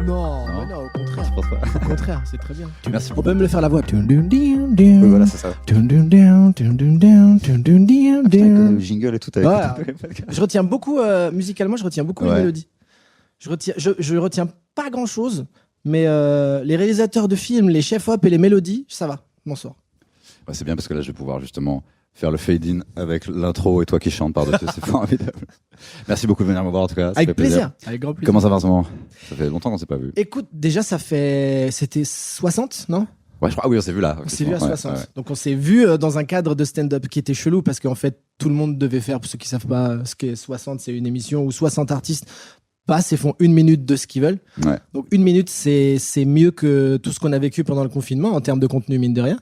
Non, Non. mais non, au contraire. Je pense pas. Au contraire, c'est très bien. Merci On beaucoup. peut même le faire la voix. Voilà, c'est ça. Putain, avec le jingle et tout. Avec Ouais. Je retiens beaucoup, musicalement, je retiens beaucoup les Ouais. mélodies. Je retiens pas grand chose, mais les réalisateurs de films, les chefs-op et les mélodies, ça va, m'en sort. Ouais, c'est bien parce que là, je vais pouvoir justement faire le fade-in avec l'intro et toi qui chantes par-dessus. C'est formidable. Merci beaucoup de venir me voir en tout cas. Ça Avec fait plaisir. plaisir, avec grand plaisir. Comment ça va en ce moment? Ça fait longtemps qu'on s'est pas vu. Écoute, déjà, c'était 60, non? Ouais, je crois. Ah oui, on s'est vu là. On s'est vu à Ouais, 60. ouais. Donc on s'est vu dans un cadre de stand-up qui était chelou parce qu'en fait, tout le monde devait faire, pour ceux qui savent pas ce qu'est 60, c'est une émission où 60 artistes passent et font 1 minute de ce qu'ils veulent. Ouais. Donc 1 minute, c'est mieux que tout ce qu'on a vécu pendant le confinement en termes de contenu, mine de rien.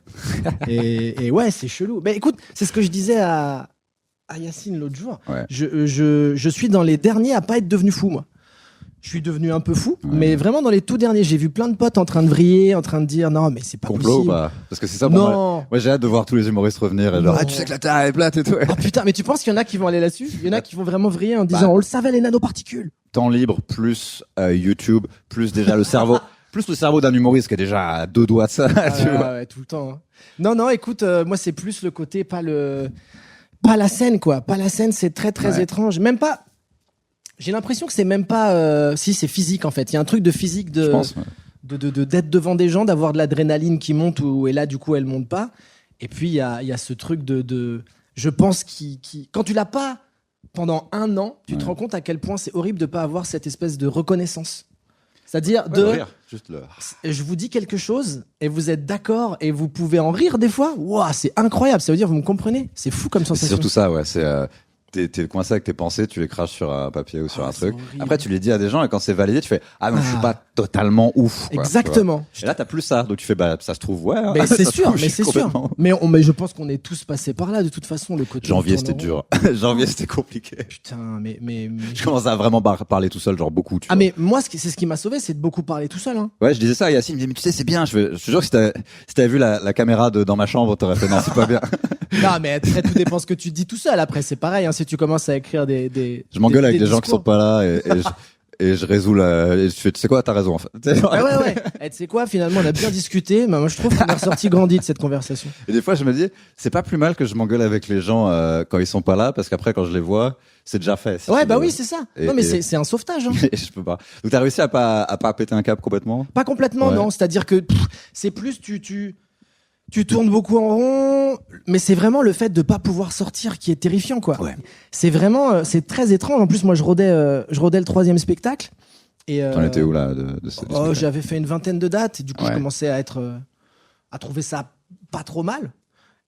et ouais, c'est chelou. Mais écoute, c'est ce que je disais à Yacine l'autre jour. Ouais. Je suis dans les derniers à pas être devenu fou, moi. Je suis devenu un peu fou, mais vraiment dans les tout derniers, j'ai vu plein de potes en train de vriller, en train de dire non, mais c'est pas Complot ou possible. pas? Parce que c'est ça pour moi. Non. Moi, j'ai hâte de voir tous les humoristes revenir et genre, Non. ah, tu sais que la Terre est plate et tout. Ah putain, mais tu penses qu'il y en a qui vont aller là-dessus? Il y en a qui vont vraiment vriller en disant Bah. on le savait les nanoparticules. Temps libre, plus YouTube, plus déjà le cerveau. Plus le cerveau d'un humoriste qui est déjà à 2 doigts de ça, Ah tu ouais, vois. ouais, tout le temps. Hein. Non, écoute, moi c'est plus le côté, pas la scène quoi. Pas la scène, c'est très très Ouais. étrange. Même pas. J'ai l'impression que c'est même pas. Si c'est physique en fait. Il y a un truc de physique Je pense. Ouais. d'être devant des gens, d'avoir de l'adrénaline qui monte et là du coup elle monte pas. Et puis il y a ce truc je pense quand tu l'as pas pendant 1 an, tu te Ouais. rends compte à quel point c'est horrible de pas avoir cette espèce de reconnaissance. C'est-à-dire Ouais, le rire, juste le. je vous dis quelque chose et vous êtes d'accord et vous pouvez en rire des fois. Waouh, c'est incroyable. Ça veut dire vous me comprenez. C'est fou comme C'est sensation. surtout ça, ouais. C'est t'es coincé avec tes pensées, tu les craches sur un papier ou sur Ah, un c'est truc. horrible. Après, tu les dis à des gens et quand c'est validé, tu fais ah non, je suis Ah. pas totalement ouf. Quoi, Exactement. tu vois. Et là, t'as plus ça, donc tu fais bah ça se trouve ouais. Mais ça c'est se sûr, trouve, mais je suis c'est sûr. complètement- Mais je pense qu'on est tous passés par là de toute façon. Le côté. Janvier, tourne c'était en rond. dur. Janvier, c'était compliqué. Putain, mais. Je commence à vraiment parler tout seul, genre beaucoup. Tu Ah vois. mais moi c'est ce qui m'a sauvé, c'est de beaucoup parler tout seul. Hein. Ouais, je disais ça à Yacine, il me disait, mais tu sais, c'est bien. Je te jure que si t'avais vu la caméra dans ma chambre, t'aurais fait, non, c'est pas bien. Non mais après tout dépend ce que tu dis tout seul. Après c'est pareil. Hein, si tu commences à écrire Je m'engueule avec les gens qui sont pas là et je résous et je fais, tu sais quoi, t'as raison, en fait. Ah ouais. Et tu sais quoi, finalement on a bien discuté, mais moi je trouve qu'on est ressorti grandi de cette conversation. Et des fois, je me dis, c'est pas plus mal que je m'engueule avec les gens quand ils sont pas là, parce qu'après, quand je les vois, c'est déjà fait. si Ouais tu bah veux. oui c'est ça. Et- Non mais et- c'est un sauvetage. Hein. Et je peux pas. Donc t'as réussi à pas péter un câble complètement? Pas complètement, Ouais. non. C'est-à-dire que c'est plus tu tournes beaucoup en rond, mais c'est vraiment le fait de pas pouvoir sortir qui est terrifiant, quoi. Ouais. C'est vraiment, c'est très étrange. En plus, moi, je rodais le 3e spectacle. Et T'en étais où là de ce oh, spectacle j'avais fait une 20aine de dates. Et du coup, Ouais. je commençais à trouver ça pas trop mal.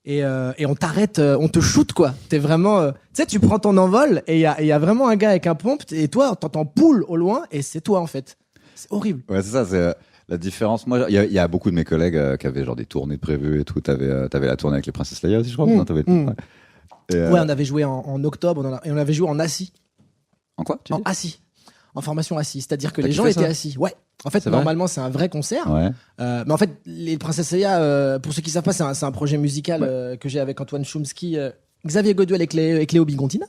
Et on t'arrête, on te shoot, quoi. T'es vraiment, tu sais, tu prends ton envol et il y a vraiment un gars avec un pompe et toi, t'entends poule au loin et c'est toi, en fait. C'est horrible. Ouais, c'est ça, c'est la différence. Moi, il y a beaucoup de mes collègues qui avaient genre des tournées prévues et tout. T'avais la tournée avec les Princesses Leia aussi, je crois. Mmh, Non, t'avais- mmh. ouais. Et, Ouais, on avait joué en octobre et on avait joué en assis. En quoi tu En dis assis. En formation assis. C'est-à-dire que T'as les gens kiffé ça étaient assis. Ouais. En fait, C'est vrai normalement, c'est un vrai concert. Ouais. Mais en fait, les Princesses Leia, pour ceux qui savent pas, c'est un projet musical que j'ai avec Antoine Chomsky, Xavier Goduel et Cléo Bigontina.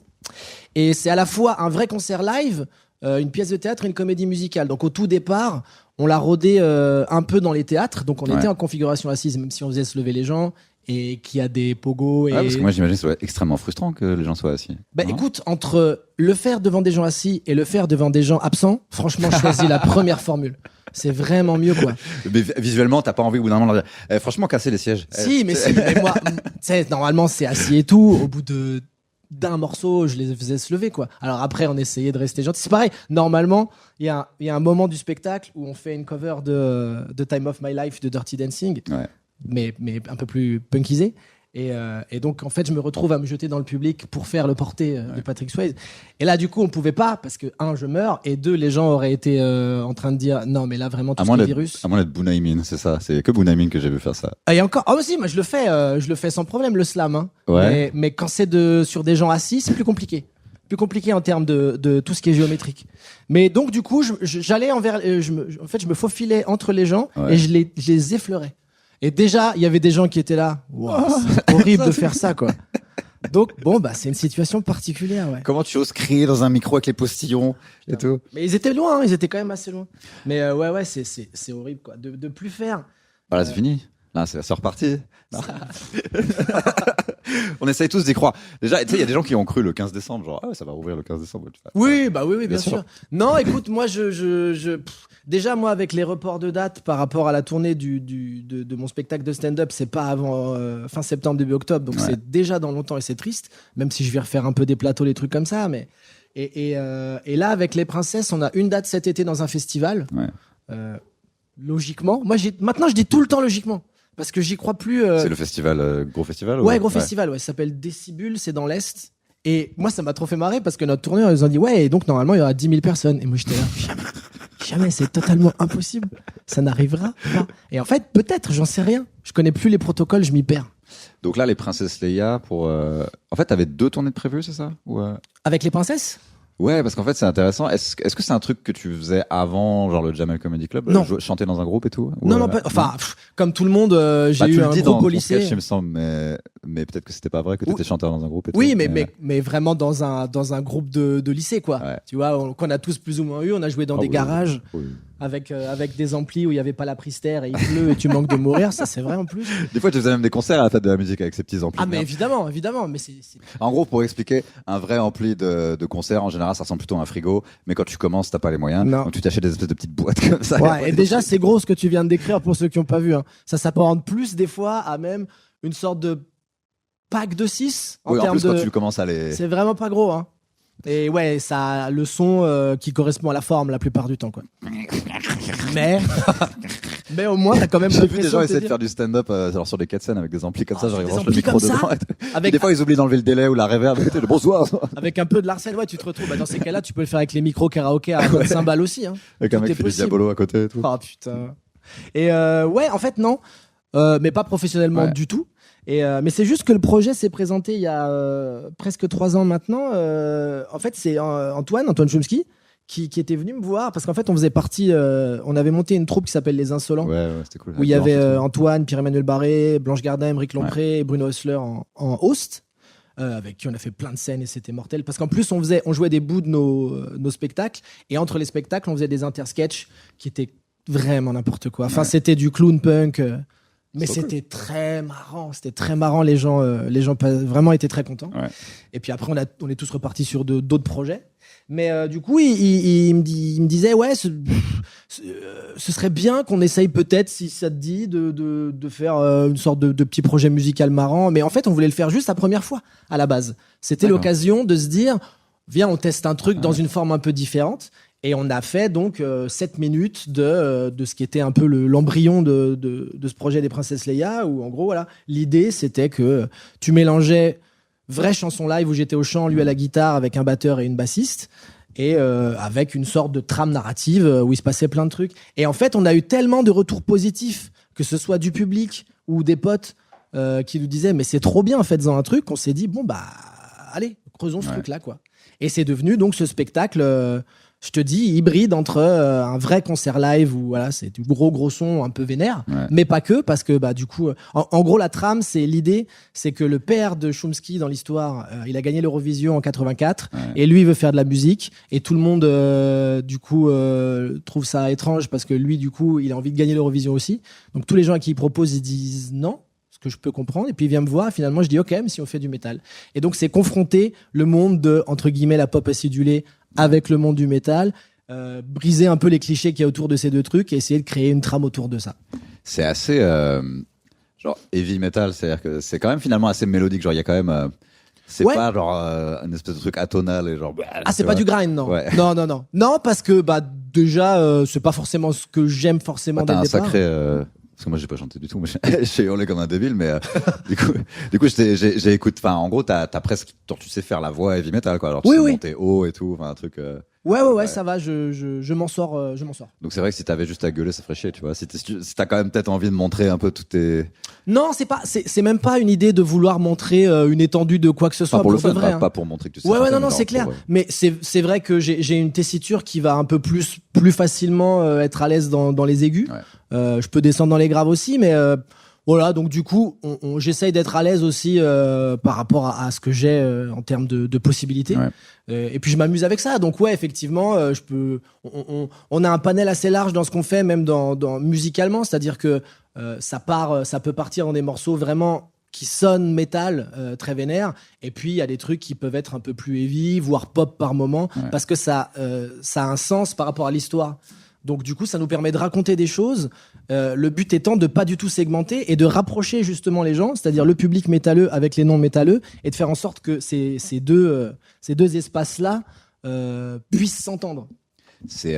Et c'est à la fois un vrai concert live, une pièce de théâtre et une comédie musicale. Donc au tout départ, on l'a rodé un peu dans les théâtres. Donc on Ouais. était en configuration assise, même si on faisait se lever les gens et qu'il y a des pogos. Et... Ah, parce que moi, j'imagine que ça doit être extrêmement frustrant que les gens soient assis. Bah Non écoute, entre le faire devant des gens assis et le faire devant des gens absents, franchement, je choisis la première formule. C'est vraiment mieux, quoi. Mais visuellement, t'as pas envie au bout d'un moment de dire, franchement, casser les sièges. Si, mais moi, tu sais, normalement, c'est assis et tout. Au bout d'un morceau, je les faisais se lever, quoi. Alors après, on essayait de rester gentil. C'est pareil. Normalement, il y a un moment du spectacle où on fait une cover de Time of My Life de Dirty Dancing, Ouais. mais un peu plus punkisé. Et donc, en fait, je me retrouve à me jeter dans le public pour faire le porté de Patrick Swayze. Et là, du coup, on pouvait pas parce que, 1, je meurs, et 2, les gens auraient été en train de dire non, mais là, vraiment, tout À ce moins qui est d'être virus. Bunaimin, c'est ça. C'est que Bunaimin que j'ai vu faire ça. Et encore, ah aussi, moi, je le fais sans problème, le slam. Hein. Ouais. Mais quand c'est sur des gens assis, c'est plus compliqué. Plus compliqué en termes de tout ce qui est géométrique. Mais donc, du coup, j'allais en fait, je me faufilais entre les gens Ouais. et je les effleurais. Et déjà, il y avait des gens qui étaient là. Wow, c'est horrible de faire ça, quoi. Donc bon, bah c'est une situation particulière, ouais. Comment tu oses crier dans un micro avec les postillons et tout? Mais ils étaient loin, hein, ils étaient quand même assez loin. Mais ouais, c'est horrible, quoi. De plus faire. Voilà, c'est fini. Là, c'est reparti. On essaye tous d'y croire. Déjà, tu sais, il y a des gens qui ont cru le 15 décembre, genre, ah ouais, ça va rouvrir le 15 décembre. Oui, bien Bien sûr. sûr. Non, écoute, moi, déjà, moi, avec les reports de date par rapport à la tournée de mon spectacle de stand-up, c'est pas avant fin septembre, début octobre, donc c'est déjà dans longtemps et c'est triste, même si je vais refaire un peu des plateaux, des trucs comme ça, mais. Et là, avec les Princesses, on a une date cet été dans un festival. Logiquement. Maintenant, je dis tout le temps logiquement. Parce que j'y crois plus. C'est le festival, gros festival? Ouais, gros festival, ouais. Ça s'appelle Décibule, c'est dans l'Est. Et moi, ça m'a trop fait marrer parce que notre tournée, ils nous ont dit, ouais, et donc normalement, il y aura 10 000 personnes. Et moi, j'étais là, jamais, c'est totalement impossible. Ça n'arrivera pas. Et en fait, peut-être, j'en sais rien. Je connais plus les protocoles, je m'y perds. Donc là, les Princesses Leia, en fait, t'avais 2 tournées de prévues, c'est ça? Avec les Princesses? Ouais, parce qu'en fait, c'est intéressant. Est-ce que c'est un truc que tu faisais avant, genre le Jamel Comedy Club? Non. Chanter dans un groupe et tout? Non, enfin, comme tout le monde, j'ai eu un groupe au lycée. Sketch, il me semble, mais peut-être que c'était pas vrai que t'étais chanteur dans un groupe et tout. Oui, mais vraiment dans un groupe de lycée, quoi. Ouais. Tu vois, qu'on a tous plus ou moins eu. On a joué dans des garages. Oui. Avec des amplis où il y avait pas la pristère et il pleut et tu manques de mourir, ça c'est vrai en plus. Des fois, tu faisais même des concerts à la fête de la musique avec ces petits amplis. Ah mais évidemment, mais c'est. En gros, pour expliquer, un vrai ampli de concert, en général, ça ressemble plutôt à un frigo, mais quand tu commences, t'as pas les moyens. Non. Donc tu t'achètes des espèces de petites boîtes comme ça. Ouais, et déjà c'est gros ce que tu viens de décrire pour ceux qui n'ont pas vu. Hein. Ça s'apparente plus des fois à même une sorte de pack de 6 en Oui, en termes plus, de. quand tu commences à les. C'est vraiment pas gros, hein. Et ouais, ça a le son qui correspond à la forme la plupart du temps, quoi. Mais au moins, t'as quand même J'ai vu des l'impression gens de te essayer de dire- faire du stand-up genre sur des 4 scènes avec des amplis comme ça, genre ils des branchent le amplis micro comme ça dedans. avec, Des fois, ils oublient d'enlever le délai ou la reverb. Le bonsoir. avec un peu de Larsen, ouais, tu te retrouves. Bah, dans ces cas-là, tu peux le faire avec les micros karaoké à 25 balles aussi. Hein. Avec un Tout mec est qui fait du possible. diabolo à côté et tout. Oh putain. Et ouais, en fait, non. Mais pas professionnellement Ouais. du tout. Mais c'est juste que le projet s'est présenté il y a presque 3 ans maintenant. En fait, c'est Antoine Chomsky qui était venu me voir parce qu'en fait, on faisait partie. On avait monté une troupe qui s'appelle Les Insolents. Ouais, c'était cool. Où il y avait Antoine, Pierre-Emmanuel Barré, Blanche Gardin, Émeric Lompré et Bruno Hussler en host. Avec qui on a fait plein de scènes et c'était mortel. Parce qu'en plus, on jouait des bouts de nos spectacles. Et entre les spectacles, on faisait des intersketchs qui étaient vraiment n'importe quoi. Enfin, c'était du clown punk. Mais C'est c'était très marrant. C'était très marrant. Les gens vraiment étaient très contents. Ouais. Et puis après, on est tous repartis sur d'autres projets. Mais du coup, il me disait, ouais, ce serait bien qu'on essaye peut-être, si ça te dit, de faire une sorte de petit projet musical marrant. Mais en fait, on voulait le faire juste la première fois, à la base. C'était D'accord. l'occasion de se dire, viens, on teste un truc dans une forme un peu différente. Et on a fait donc 7 minutes de ce qui était un peu l'embryon de ce projet des Princesses Leia, où en gros, voilà, l'idée c'était que tu mélangeais vraie chanson live où j'étais au chant, lui à la guitare, avec un batteur et une bassiste, et avec une sorte de trame narrative où il se passait plein de trucs. Et en fait, on a eu tellement de retours positifs, que ce soit du public ou des potes qui nous disaient mais c'est trop bien, faites-en un truc, qu'on s'est dit bon bah allez, creusons ce truc-là, quoi. Et c'est devenu donc ce spectacle, je te dis, hybride entre un vrai concert live où voilà, c'est du gros son un peu vénère, mais pas que, parce que bah du coup, en gros la trame, l'idée, c'est que le père de Chomsky dans l'histoire, il a gagné l'Eurovision en 84 et lui il veut faire de la musique et tout le monde du coup trouve ça étrange parce que lui du coup il a envie de gagner l'Eurovision aussi. Donc tous les gens à qui il propose ils disent non. Que je peux comprendre, et puis il vient me voir et finalement je dis ok, mais si on fait du métal. Et donc c'est confronter le monde de entre guillemets la pop acidulée avec le monde du métal, briser un peu les clichés qu'il y a autour de ces deux trucs et essayer de créer une trame autour de ça. C'est assez genre heavy metal, c'est-à-dire que c'est quand même finalement assez mélodique, genre il y a quand même c'est pas genre une espèce de truc atonal et genre c'est pas du grind, non. Ouais. Non, parce que bah déjà c'est pas forcément ce que j'aime forcément dès le départ. Sacré parce que moi j'ai pas chanté du tout, j'ai hurlé comme un débile, mais du coup j'ai écouté, enfin en gros t'as presque, tu sais faire la voix heavy metal quoi, alors tu sais monter haut et tout, enfin un truc. Ouais, ça va, je m'en sors, Donc c'est vrai que si t'avais juste à gueuler, ça ferait chier, tu vois. Si t'as quand même peut-être envie de montrer un peu tout tes. Non, c'est même pas une idée de vouloir montrer une étendue de quoi que ce soit. Pas pour le fun, vrai, pas pour montrer que tu sais. Ouais, non, c'est clair. Mais c'est vrai que j'ai une tessiture qui va un peu plus facilement être à l'aise dans les aigus. Je peux descendre dans les graves aussi, mais Voilà, donc du coup, j'essaye d'être à l'aise aussi par rapport à ce que j'ai en termes de possibilités. Ouais. Et puis je m'amuse avec ça. Donc ouais, effectivement, on a un panel assez large dans ce qu'on fait, même dans musicalement, c'est-à-dire que ça peut partir dans des morceaux vraiment qui sonnent métal, très vénère, et puis il y a des trucs qui peuvent être un peu plus heavy, voire pop par moment, parce que ça a un sens par rapport à l'histoire. Donc du coup, ça nous permet de raconter des choses. Le but étant de pas du tout segmenter et de rapprocher justement les gens, c'est-à-dire le public métalleux avec les non métalleux, et de faire en sorte que ces deux espaces-là puissent s'entendre. C'est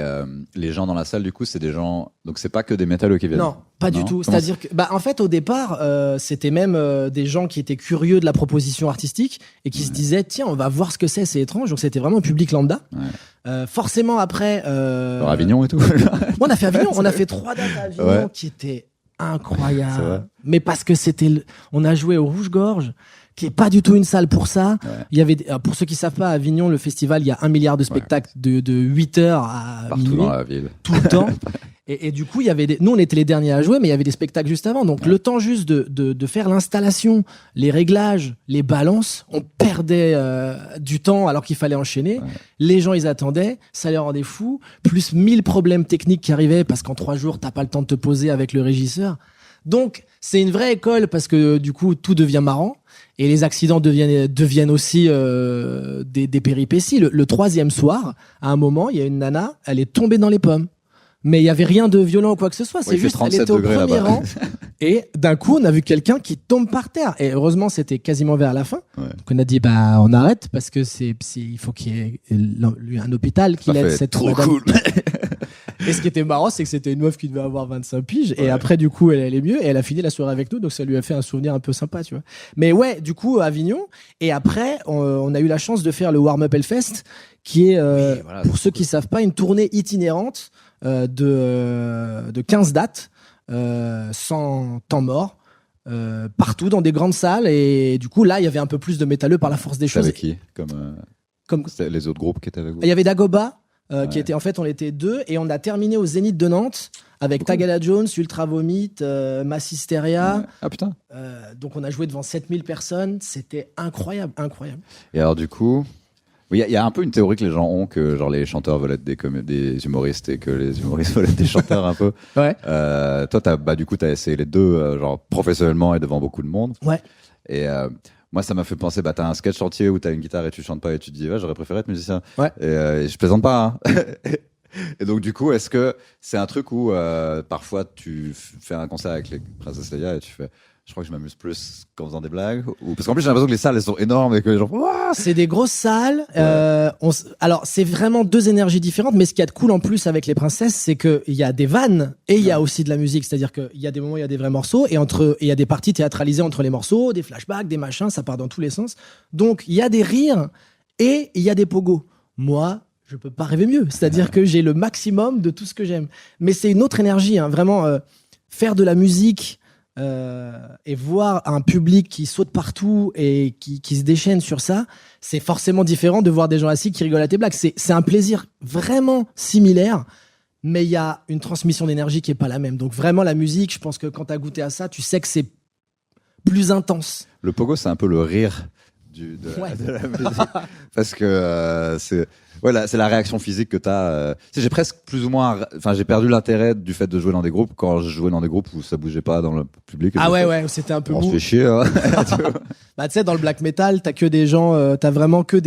les gens dans la salle, du coup, c'est des gens. Donc, c'est pas que des métalleux qui viennent. Non, pas du tout. C'est-à-dire que, en fait, au départ, c'était même des gens qui étaient curieux de la proposition artistique et qui se disaient, tiens, on va voir ce que c'est étrange. Donc, c'était vraiment un public lambda. Forcément, après. Genre Avignon et tout. On a fait Avignon. On a fait 3 dates à Avignon qui étaient incroyables. Mais parce que on a joué au Rouge-Gorge, qui est pas du tout une salle pour ça. Il y avait, pour ceux qui savent pas, à Avignon, le festival, il y a 1 milliard de spectacles de 8h à partout minuit, dans la ville, tout le temps. Et du coup, il y avait nous, on était les derniers à jouer, mais il y avait des spectacles juste avant. Donc, le temps juste de faire l'installation, les réglages, les balances, on perdait du temps alors qu'il fallait enchaîner. Les gens, ils attendaient, ça les rendait fous. Plus 1000 problèmes techniques qui arrivaient parce qu'en 3 jours, t'as pas le temps de te poser avec le régisseur. Donc, c'est une vraie école parce que du coup, tout devient marrant. Et les accidents deviennent aussi des péripéties. Le 3e soir, à un moment, il y a une nana, elle est tombée dans les pommes. Mais il y y rien de violent ou quoi que ce soit. C'est juste, elle était au premier rang. Et d'un coup, on a vu quelqu'un qui tombe par terre. Et heureusement, c'était quasiment vers la fin. Donc on a dit, on arrête parce que il faut qu'il y ait un hôpital qui aide cette trop madame. cool. Et ce qui était marrant, c'est que c'était une meuf qui devait avoir 25 piges. Et après, du coup, elle allait mieux. Et elle a fini la soirée avec nous. Donc, ça lui a fait un souvenir un peu sympa, tu vois. Mais ouais, du coup, Avignon. Et après, on a eu la chance de faire le Warm-Up Hellfest, qui est, pour ceux qui savent pas, une tournée itinérante de 15 dates, sans temps mort. Partout dans des grandes salles. Et du coup, là, il y avait un peu plus de métalleux par la force des choses. Avec qui comme les autres groupes qui étaient avec vous? Il y avait Dagoba. Qui était, en fait, on était 2 et on a terminé au Zénith de Nantes avec Tagala Jones, Ultra Vomit, Massisteria. Ah putain. Donc on a joué devant 7000 personnes, c'était incroyable. Et alors du coup, il y a un peu une théorie que les gens ont que genre les chanteurs veulent être des humoristes et que les humoristes veulent être des chanteurs un peu. Ouais. Toi, du coup, t'as essayé les deux, genre professionnellement et devant beaucoup de monde. Ouais. Et moi, ça m'a fait penser, t'as un sketch entier où t'as une guitare et tu chantes pas et tu te dis, j'aurais préféré être musicien. Ouais. Et je plaisante pas, hein. Et donc, du coup, est-ce que c'est un truc où parfois tu fais un concert avec les Princesses Leia et tu fais, je crois que je m'amuse plus qu'en faisant des blagues, ou parce qu'en plus j'ai l'impression que les salles elles sont énormes et que les gens c'est des grosses salles. Alors c'est vraiment 2 énergies différentes, mais ce qu'il y a de cool en plus avec les Princesses, c'est que il y a des vannes et il y a aussi de la musique, c'est-à-dire qu'il y a des moments, il y a des vrais morceaux et il y a des parties théâtralisées entre les morceaux, des flashbacks, des machins, ça part dans tous les sens. Donc il y a des rires et il y a des pogos. Moi, je peux pas rêver mieux, c'est-à-dire que j'ai le maximum de tout ce que j'aime. Mais c'est une autre énergie, hein, vraiment faire de la musique. Et voir un public qui saute partout et qui se déchaîne sur ça, c'est forcément différent de voir des gens assis qui rigolent à tes blagues. C'est un plaisir vraiment similaire, mais il y a une transmission d'énergie qui est pas la même. Donc vraiment la musique, je pense que quand t'as goûté à ça, tu sais que c'est plus intense. Le pogo, c'est un peu le rire de la musique, parce que c'est la réaction physique que t'as. J'ai presque plus ou moins, j'ai perdu l'intérêt du fait de jouer dans des groupes quand je jouais dans des groupes où ça bougeait pas dans le public. C'était un peu on mou. se fait chier. Hein. Tu sais, dans le black metal, t'as que des gens, t'as vraiment que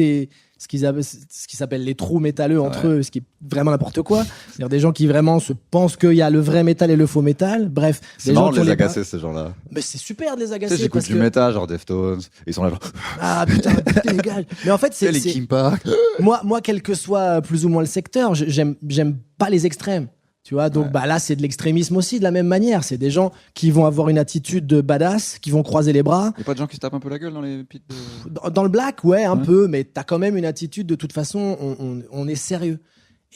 ce qui s'appelle les trous métalleux entre eux, ce qui est vraiment n'importe quoi. C'est-à-dire des gens qui vraiment se pensent qu'il y a le vrai métal et le faux métal. Bref, c'est marrant de les agacer, ces gens-là. Mais c'est super de les agacer. Tu sais, j'écoute du métal, genre Deftones, ils sont là genre... Ah putain, dégage. Mais en fait, c'est... les King Park. Moi, quel que soit plus ou moins le secteur, j'aime pas les extrêmes. Tu vois, donc là, c'est de l'extrémisme aussi, de la même manière. C'est des gens qui vont avoir une attitude de badass, qui vont croiser les bras. Il n'y a pas de gens qui se tapent un peu la gueule dans les pits dans le black, un peu, mais t'as quand même une attitude, de toute façon, on est sérieux.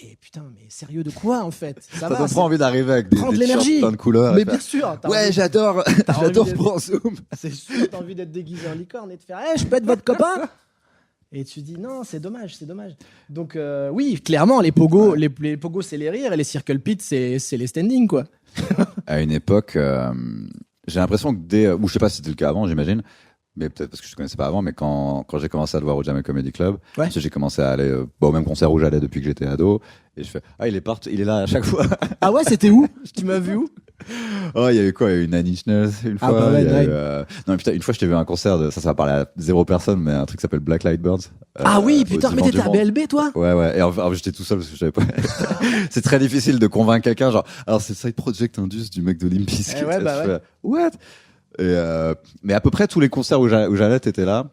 Et putain, mais sérieux de quoi, en fait? Ça donne pas envie d'arriver avec des l'énergie, plein de couleurs. Mais bien sûr. J'adore pour Zoom. C'est sûr, t'as envie d'être déguisé en licorne et de faire, je peux être votre copain? Et tu dis non, c'est dommage. Donc oui, clairement, les pogos, les pogos, c'est les rires et les circle pits, c'est les standing, quoi. À une époque, j'ai l'impression que ou je sais pas si c'était le cas avant, j'imagine, mais peut-être parce que je te connaissais pas avant, mais quand j'ai commencé à te voir au Jamel Comedy Club, parce que j'ai commencé à aller au même concert où j'allais depuis que j'étais ado, et je fais, il est là à chaque fois. Ah ouais, c'était où? Tu m'as vu où? Oh, il y a eu quoi? Il y a eu Nine Inch Nails une fois. Bah ouais, Non, mais putain, une fois, je t'ai vu un concert ça va parler à 0 personne, mais un truc qui s'appelle Black Light Birds. Ah oui, putain, mais t'étais à BLB, toi? Ouais. Et en fait, j'étais tout seul parce que je savais pas. C'est très difficile de convaincre quelqu'un, genre, alors c'est Side Project Indus du mec de Limp Bizkit. Ouais, bah ouais. What? Mais à peu près tous les concerts où j'allais, t'étais là.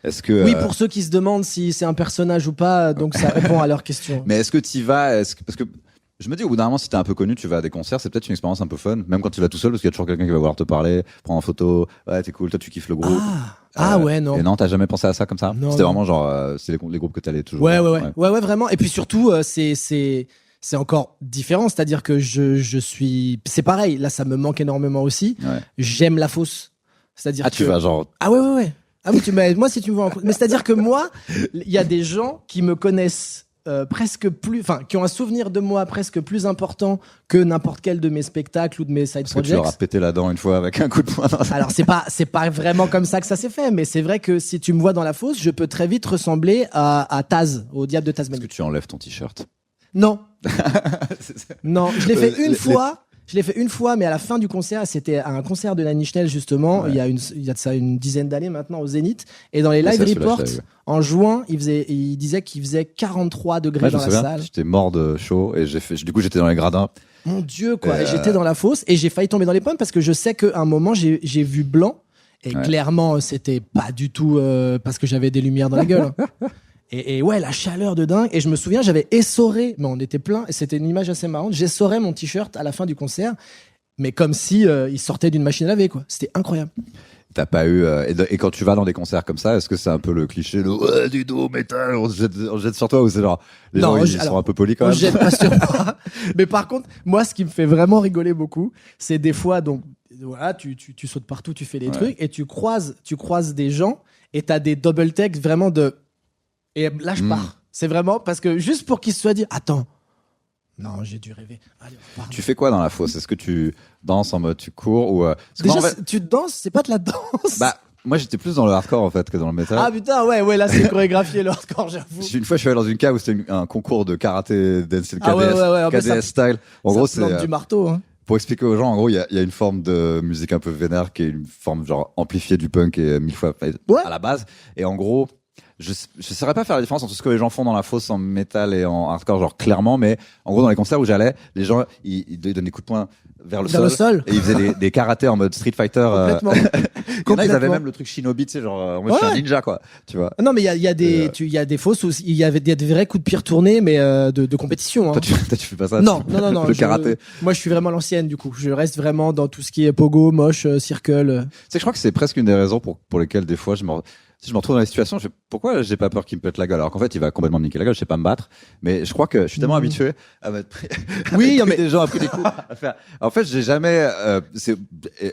Est-ce que oui, pour ceux qui se demandent si c'est un personnage ou pas, donc ça répond à leur question. Mais est-ce que t'y vas? Parce que je me dis, au bout d'un moment, si t'es un peu connu, tu vas à des concerts, c'est peut-être une expérience un peu fun, même quand tu vas tout seul, parce qu'il y a toujours quelqu'un qui va vouloir te parler, prendre en photo. Ouais, t'es cool, toi tu kiffes le groupe. Ouais, non. Et non, t'as jamais pensé à ça comme ça? Non, C'était non. vraiment genre, c'est les groupes que t'allais toujours. Ouais, vraiment. Et puis surtout, c'est encore différent, c'est-à-dire que je suis, c'est pareil. Là, ça me manque énormément aussi. Ouais. J'aime la fosse. C'est-à-dire tu vas genre. Ah ouais. Ah oui, moi, si tu me vois mais c'est-à-dire que moi, il y a des gens qui me connaissent presque plus, enfin, qui ont un souvenir de moi presque plus important que n'importe quel de mes spectacles ou de mes side Parce projects. que tu leur as pété la dent une fois avec un coup de poing. Alors c'est pas vraiment comme ça que ça s'est fait, mais c'est vrai que si tu me vois dans la fosse, je peux très vite ressembler à Taz, au diable de Tasmanie. Est-ce que tu enlèves ton t-shirt? Non. Non, je l'ai fait une fois. Je l'ai fait une fois, mais à la fin du concert, c'était un concert de Nine Inch Nails justement, il y a de ça une dizaine d'années maintenant au Zénith, et dans les live reports, en juin, il disait qu'il faisait 43 degrés dans la salle. J'étais mort de chaud et du coup j'étais dans les gradins. Mon Dieu, quoi. Et j'étais dans la fosse et j'ai failli tomber dans les pommes parce que je sais qu'à un moment j'ai vu blanc et clairement c'était pas du tout parce que j'avais des lumières dans la gueule. Et ouais, la chaleur de dingue. Et je me souviens, j'avais essoré, mais on était plein, et c'était une image assez marrante. J'essorais mon t-shirt à la fin du concert, mais comme si il sortait d'une machine à laver, quoi. C'était incroyable. T'as pas eu et quand tu vas dans des concerts comme ça, est-ce que c'est un peu le cliché de du dos métal, on se jette sur toi, ou c'est genre les gens ils sont un peu polis quand même? On se jette pas sur moi. Mais par contre, moi, ce qui me fait vraiment rigoler beaucoup, c'est des fois, donc voilà, tu sautes partout, tu fais des trucs, et tu croises des gens, et t'as des double takes vraiment de. Et là, je pars. C'est vraiment parce que juste pour qu'ils se soient dit, attends, non, j'ai dû rêver. Allez, tu fais quoi dans la fosse? Est-ce que tu danses en mode tu cours ou déjà, tu danses, c'est pas de la danse. Bah, moi, j'étais plus dans le hardcore en fait que dans le métal. Ah putain, ouais, là, c'est chorégraphié le hardcore, j'avoue. Une fois, je suis allé dans une cave où c'était un concours de karaté dance, KDS, KDS style. En gros, c'est du marteau. Hein. Pour expliquer aux gens, en gros, il y a une forme de musique un peu vénère qui est une forme genre amplifiée du punk et 1000 fois à la base. Et en gros, je saurais pas faire la différence entre ce que les gens font dans la fosse en métal et en hardcore, genre clairement, mais en gros dans les concerts où j'allais, les gens ils donnaient des coups de poing vers le sol et ils faisaient des karatés en mode Street Fighter. Complètement. Ils avaient même le truc Shinobi, tu sais, genre moi je suis un ninja quoi, tu vois. Non mais il y a des fosses où il y avait des vrais coups de pied retournés, mais de compétition. Hein. Toi, tu fais pas ça? Non. Le karaté. Moi je suis vraiment l'ancienne du coup. Je reste vraiment dans tout ce qui est pogo, moche, circle. Tu sais, je crois que c'est presque une des raisons pour lesquelles des fois si je me retrouve dans la situation, je fais pourquoi j'ai pas peur qu'il me pète la gueule, alors qu'en fait il va complètement me niquer la gueule, je sais pas me battre, mais je crois que je suis tellement habitué à m'être pris. Oui, mais des gens ont pris des coups à faire. En fait, j'ai jamais.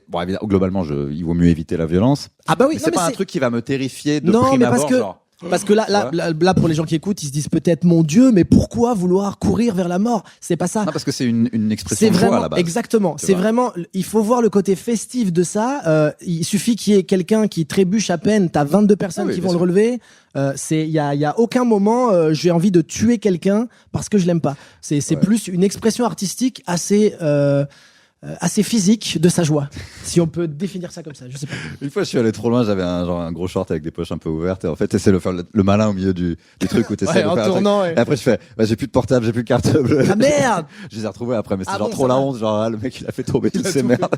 Bon, évidemment, globalement, il vaut mieux éviter la violence. Ah bah oui, mais c'est pas un truc qui va me terrifier de non, prime mais abord, genre. Parce que là, pour les gens qui écoutent, ils se disent peut-être mon Dieu, mais pourquoi vouloir courir vers la mort? C'est pas ça. Non, parce que c'est une expression de joie à la base. Exactement. C'est vraiment, il faut voir le côté festif de ça. Il suffit qu'il y ait quelqu'un qui trébuche à peine, t'as 22 personnes qui vont le relever. Il y a aucun moment, j'ai envie de tuer quelqu'un parce que je l'aime pas. C'est plus une expression artistique assez physique de sa joie, si on peut définir ça comme ça, je sais pas. Une fois, je suis allé trop loin, j'avais un gros short avec des poches un peu ouvertes, et en fait, t'essaies de faire le malin au milieu du truc où t'essaies de en faire tournant. Et après, je fais, j'ai plus de portable, j'ai plus de carte bleue. Ah merde! Je les ai retrouvés après, mais c'est bon, trop la honte, genre, le mec, il a fait tomber toutes ces merdes.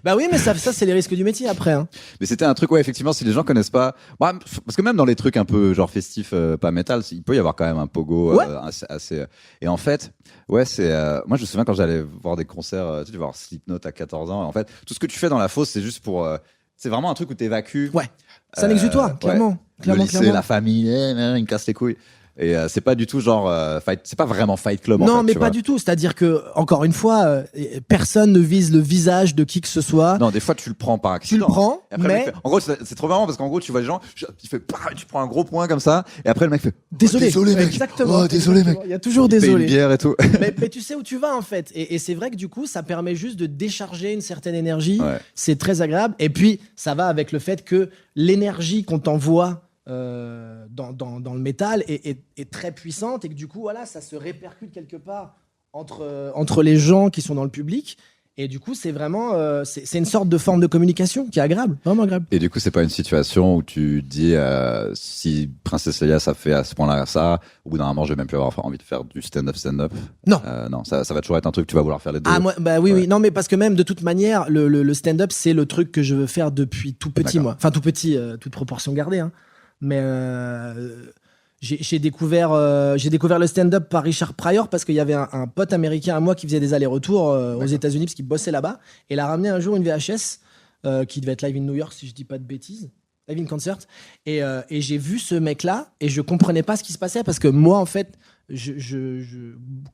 Bah oui, mais ça c'est les risques du métier après. Hein. Mais c'était un truc, effectivement, si les gens connaissent pas, parce que même dans les trucs un peu genre festifs, pas métal, il peut y avoir quand même un pogo assez. Et en fait, c'est. Moi, je me souviens quand j'allais voir des concerts, tu sais, voir Slipknot à 14 ans. En fait, tout ce que tu fais dans la fosse, c'est juste pour. C'est vraiment un truc où t'évacues. Ouais. C'est un exutoire, clairement. Le lycée, la famille, ils me cassent les couilles. Et c'est pas du tout genre c'est pas vraiment Fight Club. Non, en fait, mais tu pas vois. du tout. C'est-à-dire que, encore une fois, personne ne vise le visage de qui que ce soit. Non, des fois tu le prends par Tu le accident. prends, Et après, le mec mais fait- en gros, c'est trop marrant parce qu'en gros, tu vois les gens, il fait, tu prends un gros point comme ça, et après le mec fait, désolé. désolé mec. Exactement. Oh, désolé mec. Il y a toujours Il paye une désolé. bière et tout. Mais tu sais où tu vas en fait. Et c'est vrai que du coup, ça permet juste de décharger une certaine énergie. Ouais. C'est très agréable. Et puis, ça va avec le fait que l'énergie qu'on t'envoie dans le métal est très puissante et que du coup, voilà, ça se répercute quelque part entre les gens qui sont dans le public. Et du coup, c'est vraiment c'est une sorte de forme de communication qui est agréable, vraiment agréable. Et du coup, c'est pas une situation où tu dis si Princesse Leia ça fait à ce point-là ça, au bout d'un moment, je vais même plus avoir envie de faire du stand-up. Non. Non, ça va toujours être un truc que tu vas vouloir faire les deux. Ah, moi, bah oui, Ouais. oui. Non, mais parce que même de toute manière, le stand-up, c'est le truc que je veux faire depuis tout petit, D'accord. moi. Enfin, tout petit, toute proportion gardée. Hein. Mais j'ai découvert le stand-up par Richard Pryor parce qu'il y avait un pote américain à moi qui faisait des allers-retours aux États-Unis parce qu'il bossait là-bas. Et il a ramené un jour une VHS qui devait être live in New York, si je dis pas de bêtises. Live in Concert. Et j'ai vu ce mec-là et je comprenais pas ce qui se passait parce que moi, en fait,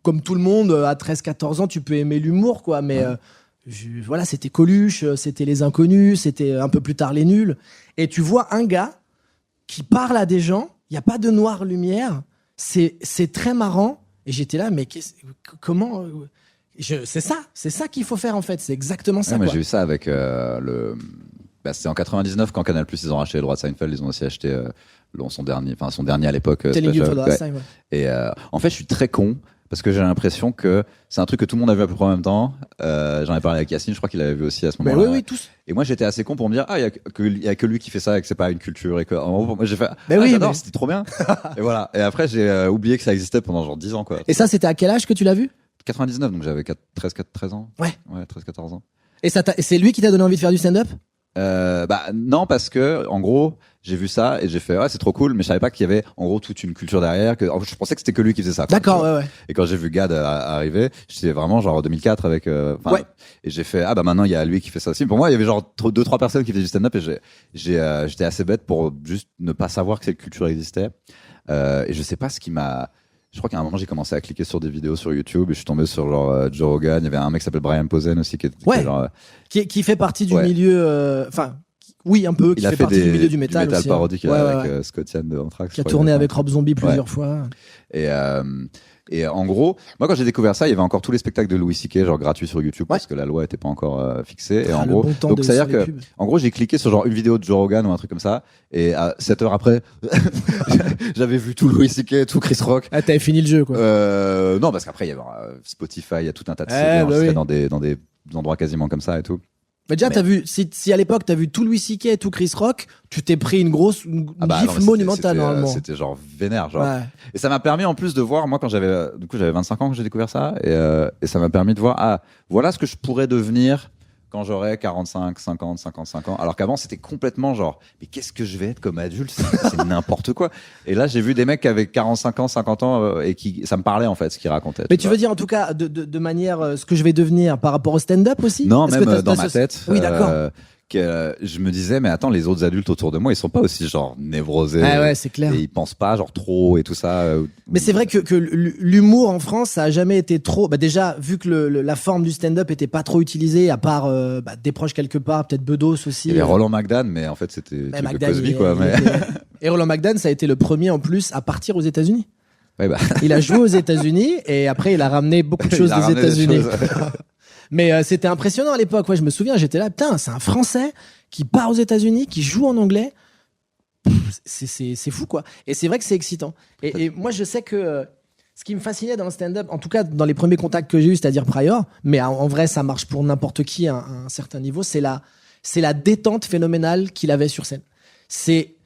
comme tout le monde, à 13-14 ans, tu peux aimer l'humour, quoi. Mais voilà, c'était Coluche, c'était Les Inconnus, c'était un peu plus tard Les Nuls. Et tu vois un gars qui parle à des gens, il n'y a pas de noire lumière, c'est très marrant. Et j'étais là, mais comment c'est ça qu'il faut faire en fait, c'est exactement ça. Ouais, mais Quoi. j'ai eu ça avec c'était en 99 quand Canal+ ils ont racheté les droits de Seinfeld, ils ont aussi acheté son dernier à l'époque. Telling you special. for the Ouais. last time, ouais. Et en fait, je suis très con parce que j'ai l'impression que c'est un truc que tout le monde a vu à peu près en même temps. J'en ai parlé avec Yacine, je crois qu'il l'avait vu aussi à ce Mais moment-là. oui, oui, tous. Et moi, j'étais assez con pour me dire, il y a que lui qui fait ça et que c'est pas une culture et que, en gros, moi, j'ai fait, Mais oui, j'adore, mais- c'était trop bien. Et voilà. Et après, j'ai oublié que ça existait pendant genre 10 ans, quoi. Et ça, c'était à quel âge que tu l'as vu? 99, donc j'avais 13 ans. Ouais. Ouais, 13, 14 ans. Et c'est lui qui t'a donné envie de faire du stand-up? Non, parce que en gros j'ai vu ça et j'ai fait c'est trop cool, mais je savais pas qu'il y avait en gros toute une culture derrière, je pensais que c'était que lui qui faisait ça, quoi. D'accord, ouais, ouais. Et quand j'ai vu Gad arriver, j'étais vraiment genre 2004 avec Ouais. et j'ai fait maintenant il y a lui qui fait ça aussi. Pour moi il y avait genre 2-3 personnes qui faisaient du stand-up et j'étais assez bête pour juste ne pas savoir que cette culture existait. Et je sais pas ce qui m'a. Je crois qu'à un moment j'ai commencé à cliquer sur des vidéos sur YouTube et je suis tombé sur genre Joe Rogan. Il y avait un mec qui s'appelle Brian Posehn aussi qui était Ouais. genre Qui fait partie du Ouais. milieu. Enfin, oui, un peu. Qui il a fait fait partie du milieu du métal. métal aussi, parodique hein. Ouais, avec ouais, ouais. Scott Ian de Anthrax. Qui a je crois, tourné il a fait avec Rob Zombie plusieurs Ouais. fois. Et en gros, moi quand j'ai découvert ça, il y avait encore tous les spectacles de Louis C.K. genre gratuits sur YouTube parce que la loi était pas encore fixée. Et en Le gros, bon temps donc de c'est à dire sur les que, pubs. en gros, j'ai cliqué sur genre une vidéo de Joe Rogan ou un truc comme ça, et à 7 heures après, j'avais vu tout Louis C.K., tout Chris Rock. Ah, t'avais fini le jeu, quoi. Non, parce qu'après il y avait Spotify, il y a tout un tas de Eh, CD bah enregistrés oui. dans des endroits quasiment comme ça et tout. Mais déjà, Mais- t'as vu, si à l'époque t'as vu tout Louis C.K. et tout Chris Rock, tu t'es pris une grosse une Ah bah, non, gifle mais monumentale, normalement. C'était genre vénère, genre. Ouais. Et ça m'a permis en plus de voir, moi quand j'avais 25 ans que j'ai découvert ça, et ça m'a permis de voir, voilà ce que je pourrais devenir quand j'aurai 45, 50, 55 ans. Alors qu'avant c'était complètement genre, mais qu'est-ce que je vais être comme adulte? C'est n'importe quoi. Et là j'ai vu des mecs qui avaient 45 ans, 50 ans, et ça me parlait en fait ce qu'ils racontaient. Mais tu veux dire en tout cas de manière ce que je vais devenir par rapport au stand-up aussi? Non, Est-ce que même t'as- dans t'as ma ce- tête. Oui, d'accord. Je me disais, mais attends, les autres adultes autour de moi, ils sont pas aussi genre névrosés. Ah ouais, c'est clair. Et ils pensent pas genre trop et tout ça. Mais c'est vrai que l'humour en France, ça a jamais été trop. Bah déjà, vu que la forme du stand-up était pas trop utilisée, à part des proches quelque part, peut-être Bedos aussi. Il y avait Roland McDan, mais en fait c'était Mais le truc de McDan, Cosby, il- quoi. il Mais... était- Et Roland McDan, ça a été le premier en plus à partir aux États-Unis. Ouais, bah, Il a joué aux États-Unis et après il a ramené beaucoup de choses il a des ramené des États-Unis. choses. Mais c'était impressionnant à l'époque. Ouais, je me souviens, j'étais là, putain, c'est un Français qui part aux États-Unis, qui joue en anglais. C'est fou, quoi. Et c'est vrai que c'est excitant. Et moi, je sais que ce qui me fascinait dans le stand-up, en tout cas dans les premiers contacts que j'ai eus, c'est-à-dire Pryor, mais en vrai, ça marche pour n'importe qui à un certain niveau, c'est la détente phénoménale qu'il avait sur scène. C'est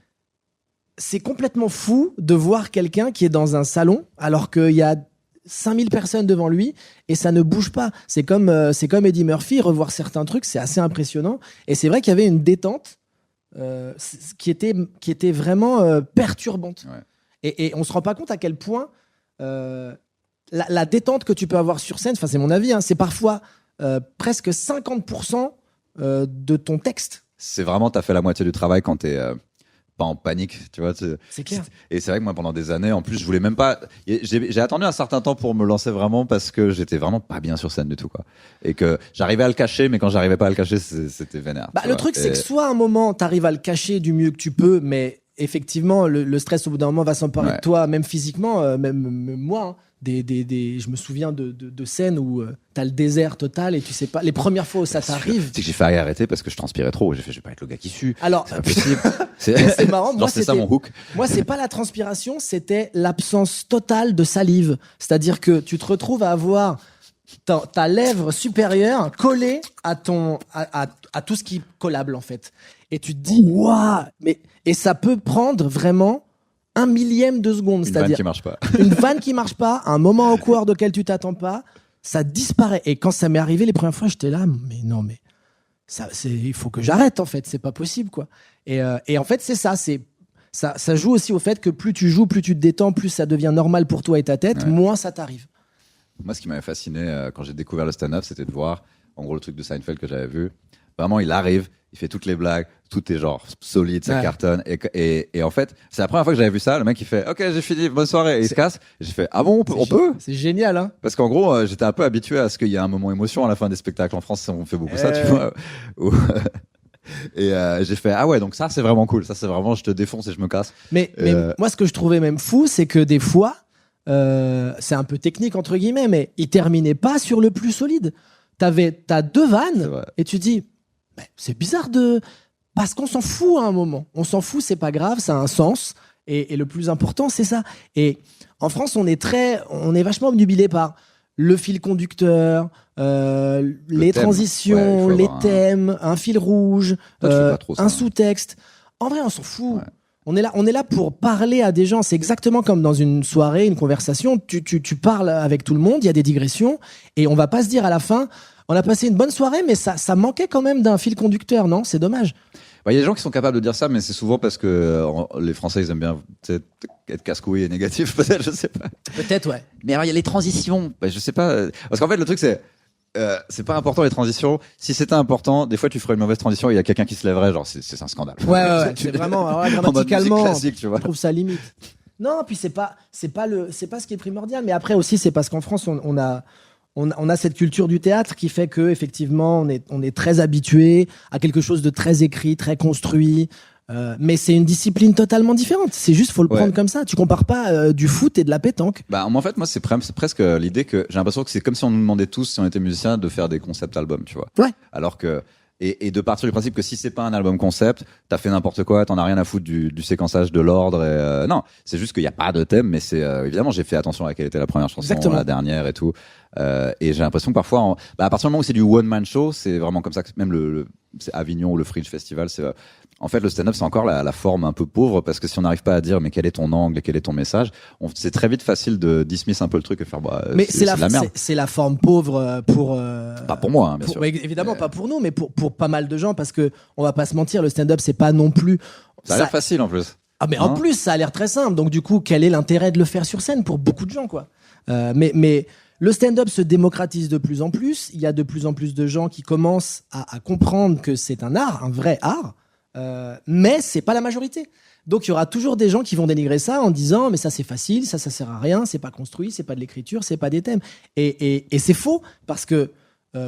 complètement fou de voir quelqu'un qui est dans un salon alors qu'il y a 5000 personnes devant lui et ça ne bouge pas. C'est comme Eddie Murphy, revoir certains trucs, c'est assez impressionnant. Et c'est vrai qu'il y avait une détente qui était vraiment perturbante. Ouais. Et on se rend pas compte à quel point la détente que tu peux avoir sur scène, enfin c'est mon avis, hein, c'est parfois presque 50% de ton texte. C'est vraiment, t'as fait la moitié du travail quand pas en panique, tu vois. C'est clair. Et c'est vrai que moi, pendant des années, en plus, je voulais même pas. J'ai attendu un certain temps pour me lancer vraiment parce que j'étais vraiment pas bien sur scène du tout, quoi. Et que j'arrivais à le cacher, mais quand j'arrivais pas à le cacher, c'était vénère. Bah, le truc, c'est que soit à un moment, t'arrives à le cacher du mieux que tu peux, mais effectivement, le stress au bout d'un moment va s'emparer de toi, même physiquement, même moi. Hein. Je me souviens de scènes où t'as le désert total et tu sais pas. Les premières fois où ça t'arrive. C'est que j'ai failli arrêter parce que je transpirais trop. J'ai fait, je vais pas être le gars qui sue. Alors, c'est pas possible. c'est marrant. Moi, c'est ça mon hook. Moi, c'est pas la transpiration, c'était l'absence totale de salive. C'est-à-dire que tu te retrouves à avoir ta lèvre supérieure collée à tout ce qui est collable en fait. Et tu te dis, waouh, et ça peut prendre vraiment 1/1000 de seconde. Une C'est-à-dire vanne qui marche pas. une vanne qui marche pas, un moment awkward auquel tu t'attends pas, ça disparaît. Et quand ça m'est arrivé les premières fois, j'étais là, mais non, mais il faut que j'arrête en fait, c'est pas possible quoi. Et en fait, c'est ça, ça joue aussi au fait que plus tu joues, plus tu te détends, plus ça devient normal pour toi et ta tête, moins ça t'arrive. Moi, ce qui m'avait fasciné quand j'ai découvert le stand-up, c'était de voir, en gros, le truc de Seinfeld que j'avais vu. Vraiment, il arrive, il fait toutes les blagues, tout est genre solide, ça cartonne. Et en fait, c'est la première fois que j'avais vu ça. Le mec, il fait, OK, j'ai fini, bonne soirée. Et il se casse. Et j'ai fait, ah bon, on peut? C'est génial, hein? Parce qu'en gros, j'étais un peu habitué à ce qu'il y ait un moment émotion à la fin des spectacles. En France, on fait beaucoup ça, tu vois. Et j'ai fait, ah ouais, donc ça, c'est vraiment cool. Ça, c'est vraiment, je te défonce et je me casse. Mais moi, ce que je trouvais même fou, c'est que des fois, c'est un peu technique, entre guillemets, mais il terminait pas sur le plus solide. T'as 2 vannes et tu dis, c'est bizarre parce qu'on s'en fout à un moment. On s'en fout, c'est pas grave, ça a un sens. Et le plus important, c'est ça. Et en France, on est vachement obnubilé par le fil conducteur, les transitions, les thèmes, un fil rouge, un sous-texte. En vrai, on s'en fout. Ouais. On est là pour parler à des gens. C'est exactement comme dans une soirée, une conversation. Tu parles avec tout le monde, il y a des digressions, et on va pas se dire à la fin, on a passé une bonne soirée, mais ça manquait quand même d'un fil conducteur, non? C'est dommage. Il y a des gens qui sont capables de dire ça, mais c'est souvent parce que les Français, ils aiment bien être casse-couilles et négatifs, peut-être, je sais pas. Peut-être, ouais. Mais alors, il y a les transitions. Je sais pas. Parce qu'en fait, le truc, c'est pas important les transitions. Si c'était important, des fois tu ferais une mauvaise transition et il y a quelqu'un qui se lèverait, genre c'est un scandale. Ouais. C'est vraiment, alors là, grammaticalement, classique, tu vois. Je trouve ça limite. Non, puis c'est pas ce qui est primordial. Mais après aussi, c'est parce qu'en France, on a cette culture du théâtre qui fait que effectivement, on est très habitué à quelque chose de très écrit, très construit. Mais c'est une discipline totalement différente. C'est juste, faut le prendre comme ça. Tu compares pas du foot et de la pétanque. En fait, moi, c'est presque l'idée que j'ai l'impression que c'est comme si on nous demandait tous, si on était musicien, de faire des concept albums, tu vois. Ouais. Alors que et de partir du principe que si c'est pas un album concept, t'as fait n'importe quoi, t'en as rien à foutre du séquençage de l'ordre. Non, c'est juste qu'il y a pas de thème, mais c'est évidemment j'ai fait attention à quelle était la première chanson, la dernière et tout. Et j'ai l'impression que parfois, à partir du moment où c'est du one man show, c'est vraiment comme ça que même c'est Avignon ou le Fringe Festival, c'est en fait le stand-up c'est encore la forme un peu pauvre parce que si on n'arrive pas à dire mais quel est ton angle et quel est ton message, c'est très vite facile de dismiss un peu le truc et faire mais c'est la merde. C'est la forme pauvre pour pas pour moi, hein, bien sûr. Évidemment pas pour nous, mais pour pas mal de gens parce que on va pas se mentir, le stand-up c'est pas non plus. Ça a l'air facile en plus. Ah mais en plus ça a l'air très simple. Donc du coup quel est l'intérêt de le faire sur scène pour beaucoup de gens quoi. Mais le stand-up se démocratise de plus en plus. Il y a de plus en plus de gens qui commencent à comprendre que c'est un art, un vrai art. Mais c'est pas la majorité. Donc il y aura toujours des gens qui vont dénigrer ça en disant mais ça c'est facile, ça sert à rien, c'est pas construit, c'est pas de l'écriture, c'est pas des thèmes. Et c'est faux parce que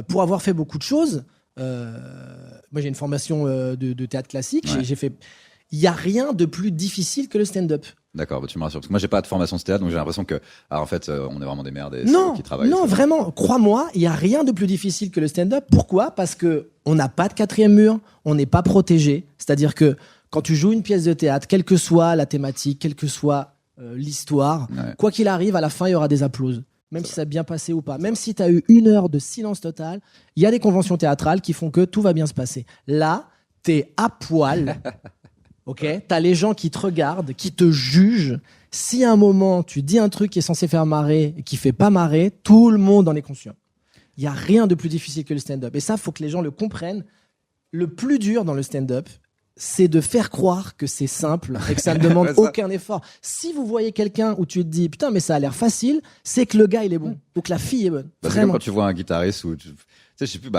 pour avoir fait beaucoup de choses, moi j'ai une formation de théâtre classique, j'ai fait. Il y a rien de plus difficile que le stand-up. D'accord, tu me rassures. Parce que moi, j'ai pas de formation de théâtre, donc j'ai l'impression que, en fait, on est vraiment des merdes et qui travaillent. Non, vraiment, crois-moi, il y a rien de plus difficile que le stand-up. Pourquoi ? Parce que on n'a pas de quatrième mur, on n'est pas protégé. C'est-à-dire que quand tu joues une pièce de théâtre, quelle que soit la thématique, quelle que soit l'histoire, quoi qu'il arrive, à la fin, il y aura des applauses. Même si ça a bien passé ou pas. Même si tu as eu 1 heure de silence total, il y a des conventions théâtrales qui font que tout va bien se passer. Là, t'es à poil. Ok, t'as les gens qui te regardent, qui te jugent. Si à un moment tu dis un truc qui est censé faire marrer et qui fait pas marrer, tout le monde en est conscient. Il y a rien de plus difficile que le stand-up. Et ça, faut que les gens le comprennent. Le plus dur dans le stand-up, c'est de faire croire que c'est simple et que ça ne demande aucun effort. Si vous voyez quelqu'un où tu te dis putain mais ça a l'air facile, c'est que le gars il est bon ou que la fille est bonne. C'est comme quand tu vois un guitariste ou tu sais, je sais plus,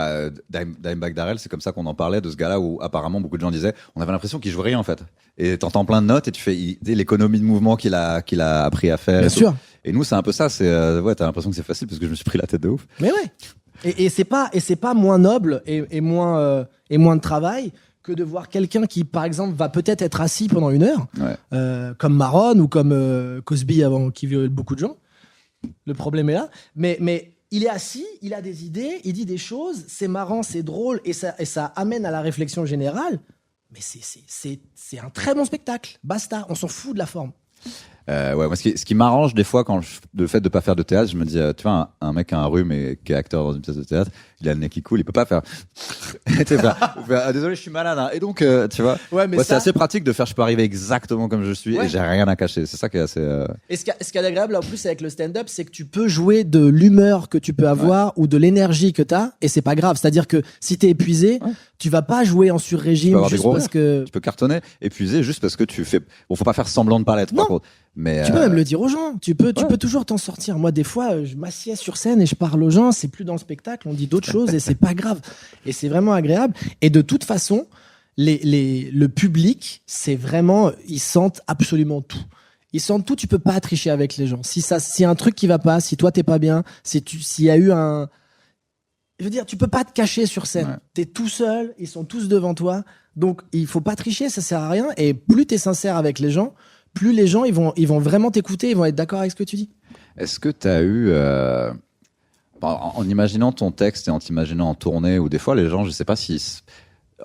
Dimebag Darrell, c'est comme ça qu'on en parlait de ce gars-là où apparemment beaucoup de gens disaient, on avait l'impression qu'il jouait rien en fait. Et t'entends plein de notes et tu fais l'économie de mouvement qu'il a appris à faire. Bien sûr. Et nous c'est un peu ça, c'est t'as l'impression que c'est facile parce que je me suis pris la tête de ouf. Mais ouais. Et c'est pas moins noble et moins de travail que de voir quelqu'un qui, par exemple, va peut-être être assis pendant 1 heure, comme Maron ou comme Cosby avant, qui viole beaucoup de gens. Le problème est là. Mais il est assis, il a des idées, il dit des choses, c'est marrant, c'est drôle, et ça amène à la réflexion générale. Mais c'est un très bon spectacle. Basta, on s'en fout de la forme. Moi, ce qui m'arrange des fois le fait de pas faire de théâtre, je me dis, tu vois, un mec qui a un rhume et qui est acteur dans une pièce de théâtre, il a le nez qui coule, il peut pas faire. Désolé, je suis malade. Hein. Et donc, tu vois, c'est assez pratique de faire. Je peux arriver exactement comme je suis et j'ai rien à cacher. C'est ça qui est assez. Et ce qui est agréable en plus avec le stand-up, c'est que tu peux jouer de l'humeur que tu peux avoir ou de l'énergie que t'as, et c'est pas grave. C'est-à-dire que si t'es épuisé, tu vas pas jouer en sur-régime juste parce que tu peux cartonner, épuisé juste parce que tu fais. Bon, faut pas faire semblant de pas l'être. Par contre. Mais tu peux même le dire aux gens. Tu peux toujours t'en sortir. Moi, des fois, je m'assieds sur scène et je parle aux gens. C'est plus dans le spectacle. On dit d'autres choses et c'est pas grave. Et c'est vraiment agréable. Et de toute façon, le public, c'est vraiment, ils sentent absolument tout. Ils sentent tout. Tu peux pas tricher avec les gens. Si y a un truc qui va pas, si toi t'es pas bien, s'il y a eu je veux dire, tu peux pas te cacher sur scène. Ouais. T'es tout seul. Ils sont tous devant toi. Donc, il faut pas tricher. Ça sert à rien. Et plus t'es sincère avec les gens, plus les gens ils vont vraiment t'écouter, ils vont être d'accord avec ce que tu dis. Est-ce que tu as eu en imaginant ton texte et en t'imaginant en tournée, ou des fois les gens, je sais pas si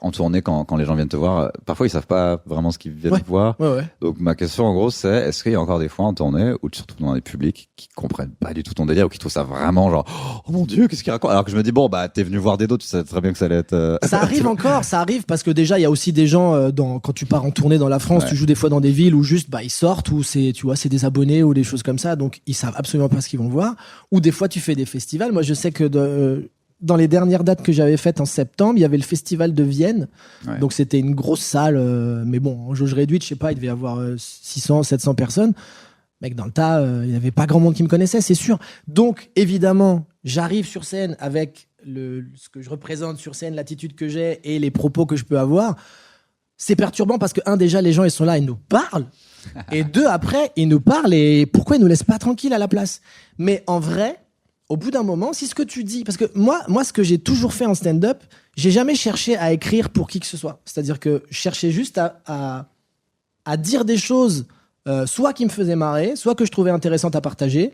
en tournée quand les gens viennent te voir, parfois ils savent pas vraiment ce qu'ils viennent voir. Ouais. Donc ma question en gros c'est, est-ce qu'il y a encore des fois en tournée, ou surtout dans des publics qui comprennent pas du tout ton délire, ou qui trouvent ça vraiment genre oh mon dieu qu'est-ce qu'il raconte, alors que je me dis bon bah t'es venu voir des dos, tu sais très bien que ça allait être ça arrive encore, ça arrive parce que déjà il y a aussi des gens quand tu pars en tournée dans la France, tu joues des fois dans des villes où juste ils sortent, ou c'est des abonnés ou des choses comme ça, donc ils savent absolument pas ce qu'ils vont voir, ou des fois tu fais des festivals. Moi je sais que dans les dernières dates que j'avais faites en septembre, il y avait le festival de Vienne. Ouais. Donc c'était une grosse salle, mais bon, en jauge réduite, je sais pas, il devait y avoir 600, 700 personnes. Mec, dans le tas, il n'y avait pas grand monde qui me connaissait, c'est sûr. Donc évidemment, j'arrive sur scène avec ce que je représente sur scène, l'attitude que j'ai et les propos que je peux avoir. C'est perturbant parce que, déjà, les gens, ils sont là, ils nous parlent. Et 2, après, ils nous parlent et pourquoi ils nous laissent pas tranquilles à la place? Mais en vrai, au bout d'un moment, si ce que tu dis, parce que moi, ce que j'ai toujours fait en stand-up, j'ai jamais cherché à écrire pour qui que ce soit. C'est-à-dire que je cherchais juste à dire des choses, soit qui me faisaient marrer, soit que je trouvais intéressantes à partager,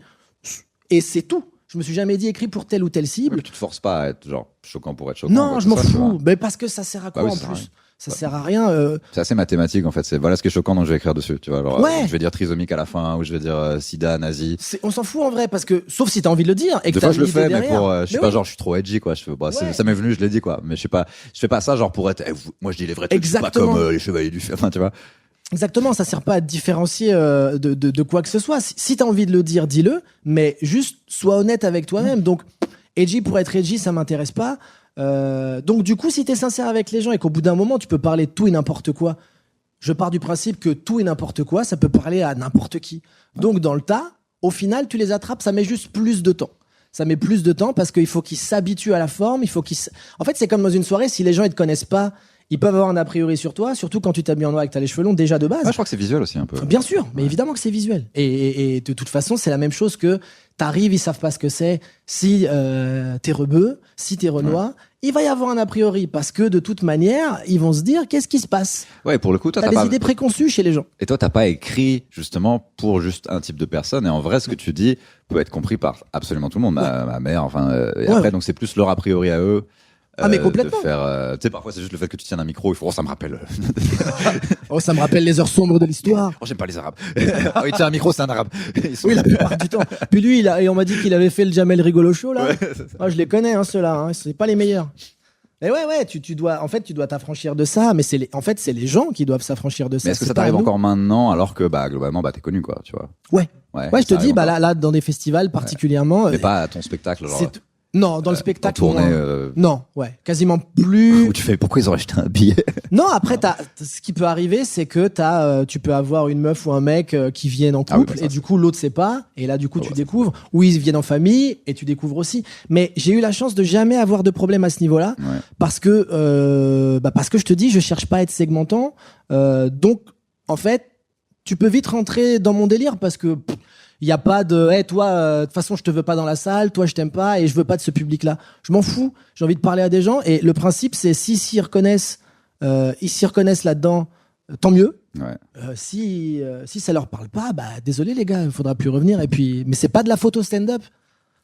et c'est tout. Je me suis jamais dit écrit pour telle ou telle cible. Mais tu te forces pas à être genre choquant pour être choquant. Non, je m'en fous. Mais parce que ça sert à quoi en plus? Ça sert à rien. C'est assez mathématique en fait. C'est voilà ce qui est choquant, donc je vais écrire dessus. Tu vois, alors, je vais dire trisomique à la fin, ou je vais dire sida, nazi. On s'en fout en vrai, parce que sauf si t'as envie de le dire et que des fois je le fais, derrière. mais pour je suis pas genre je suis trop edgy quoi. Ça m'est venu, je l'ai dit quoi. Mais je fais pas ça genre pour être. Moi je dis les vrais trucs, pas comme les chevaliers du fer. Enfin tu vois. Exactement, ça sert pas à te différencier de quoi que ce soit. Si t'as envie de le dire, dis-le, mais juste sois honnête avec toi-même. Donc edgy pour être edgy, ça m'intéresse pas. Donc du coup, si t'es sincère avec les gens et qu'au bout d'un moment tu peux parler de tout et n'importe quoi, je pars du principe que tout et n'importe quoi, ça peut parler à n'importe qui. Donc dans le tas, au final, tu les attrapes, ça met juste plus de temps. Ça met plus de temps parce qu'il faut qu'ils s'habituent à la forme. En fait, c'est comme dans une soirée, si les gens ils te connaissent pas, ils peuvent avoir un a priori sur toi, surtout quand tu t'habilles en noir et que t'as les cheveux longs déjà de base. Je crois que c'est visuel aussi un peu. Bien sûr, mais évidemment que c'est visuel. Et de toute façon, c'est la même chose que t'arrives, ils savent pas ce que c'est. Si t'es rebeu, si t'es renois, il va y avoir un a priori parce que de toute manière, ils vont se dire qu'est-ce qui se passe. Ouais, pour le coup, toi t'as des idées préconçues chez les gens. Et toi, t'as pas écrit justement pour juste un type de personne. Et en vrai, ce que tu dis peut être compris par absolument tout le monde. Ma mère, enfin. Et après, donc c'est plus leur a priori à eux. Mais complètement. Tu sais, parfois c'est juste le fait que tu tiens un micro, il faut, ça me rappelle. Ça me rappelle les heures sombres de l'histoire. J'aime pas les arabes. Il tient un micro, c'est un arabe. Oui, la plupart du temps. Puis lui, et on m'a dit qu'il avait fait le Jamel Rigolo Show, là. Moi, je les connais, ceux-là, c'est pas les meilleurs. Et tu dois t'affranchir de ça, mais c'est les gens qui doivent s'affranchir de ça. Mais est-ce que ça t'arrive encore maintenant, alors que, globalement, t'es connu, quoi, tu vois? Ouais, je te dis, là, dans des festivals particulièrement. Mais pas à ton spectacle, genre. Non, dans le spectacle. tournée, Non, ouais, quasiment plus. Où tu fais pourquoi ils ont acheté un billet? Non, après, ce qui peut arriver, c'est que tu peux avoir une meuf ou un mec qui viennent en couple et du coup l'autre sait pas et là du coup tu découvres. Ou ils viennent en famille et tu découvres aussi. Mais j'ai eu la chance de jamais avoir de problème à ce niveau-là parce que je te dis, je cherche pas à être segmentant. Donc en fait, tu peux vite rentrer dans mon délire parce que il y a pas de hey, toi de toute façon je te veux pas dans la salle, toi je t'aime pas et je veux pas de ce public-là. Je m'en fous, j'ai envie de parler à des gens et le principe c'est s'ils s'y reconnaissent là-dedans, tant mieux. Si ça leur parle pas, désolé les gars, il faudra plus revenir et puis mais c'est pas de la photo stand-up.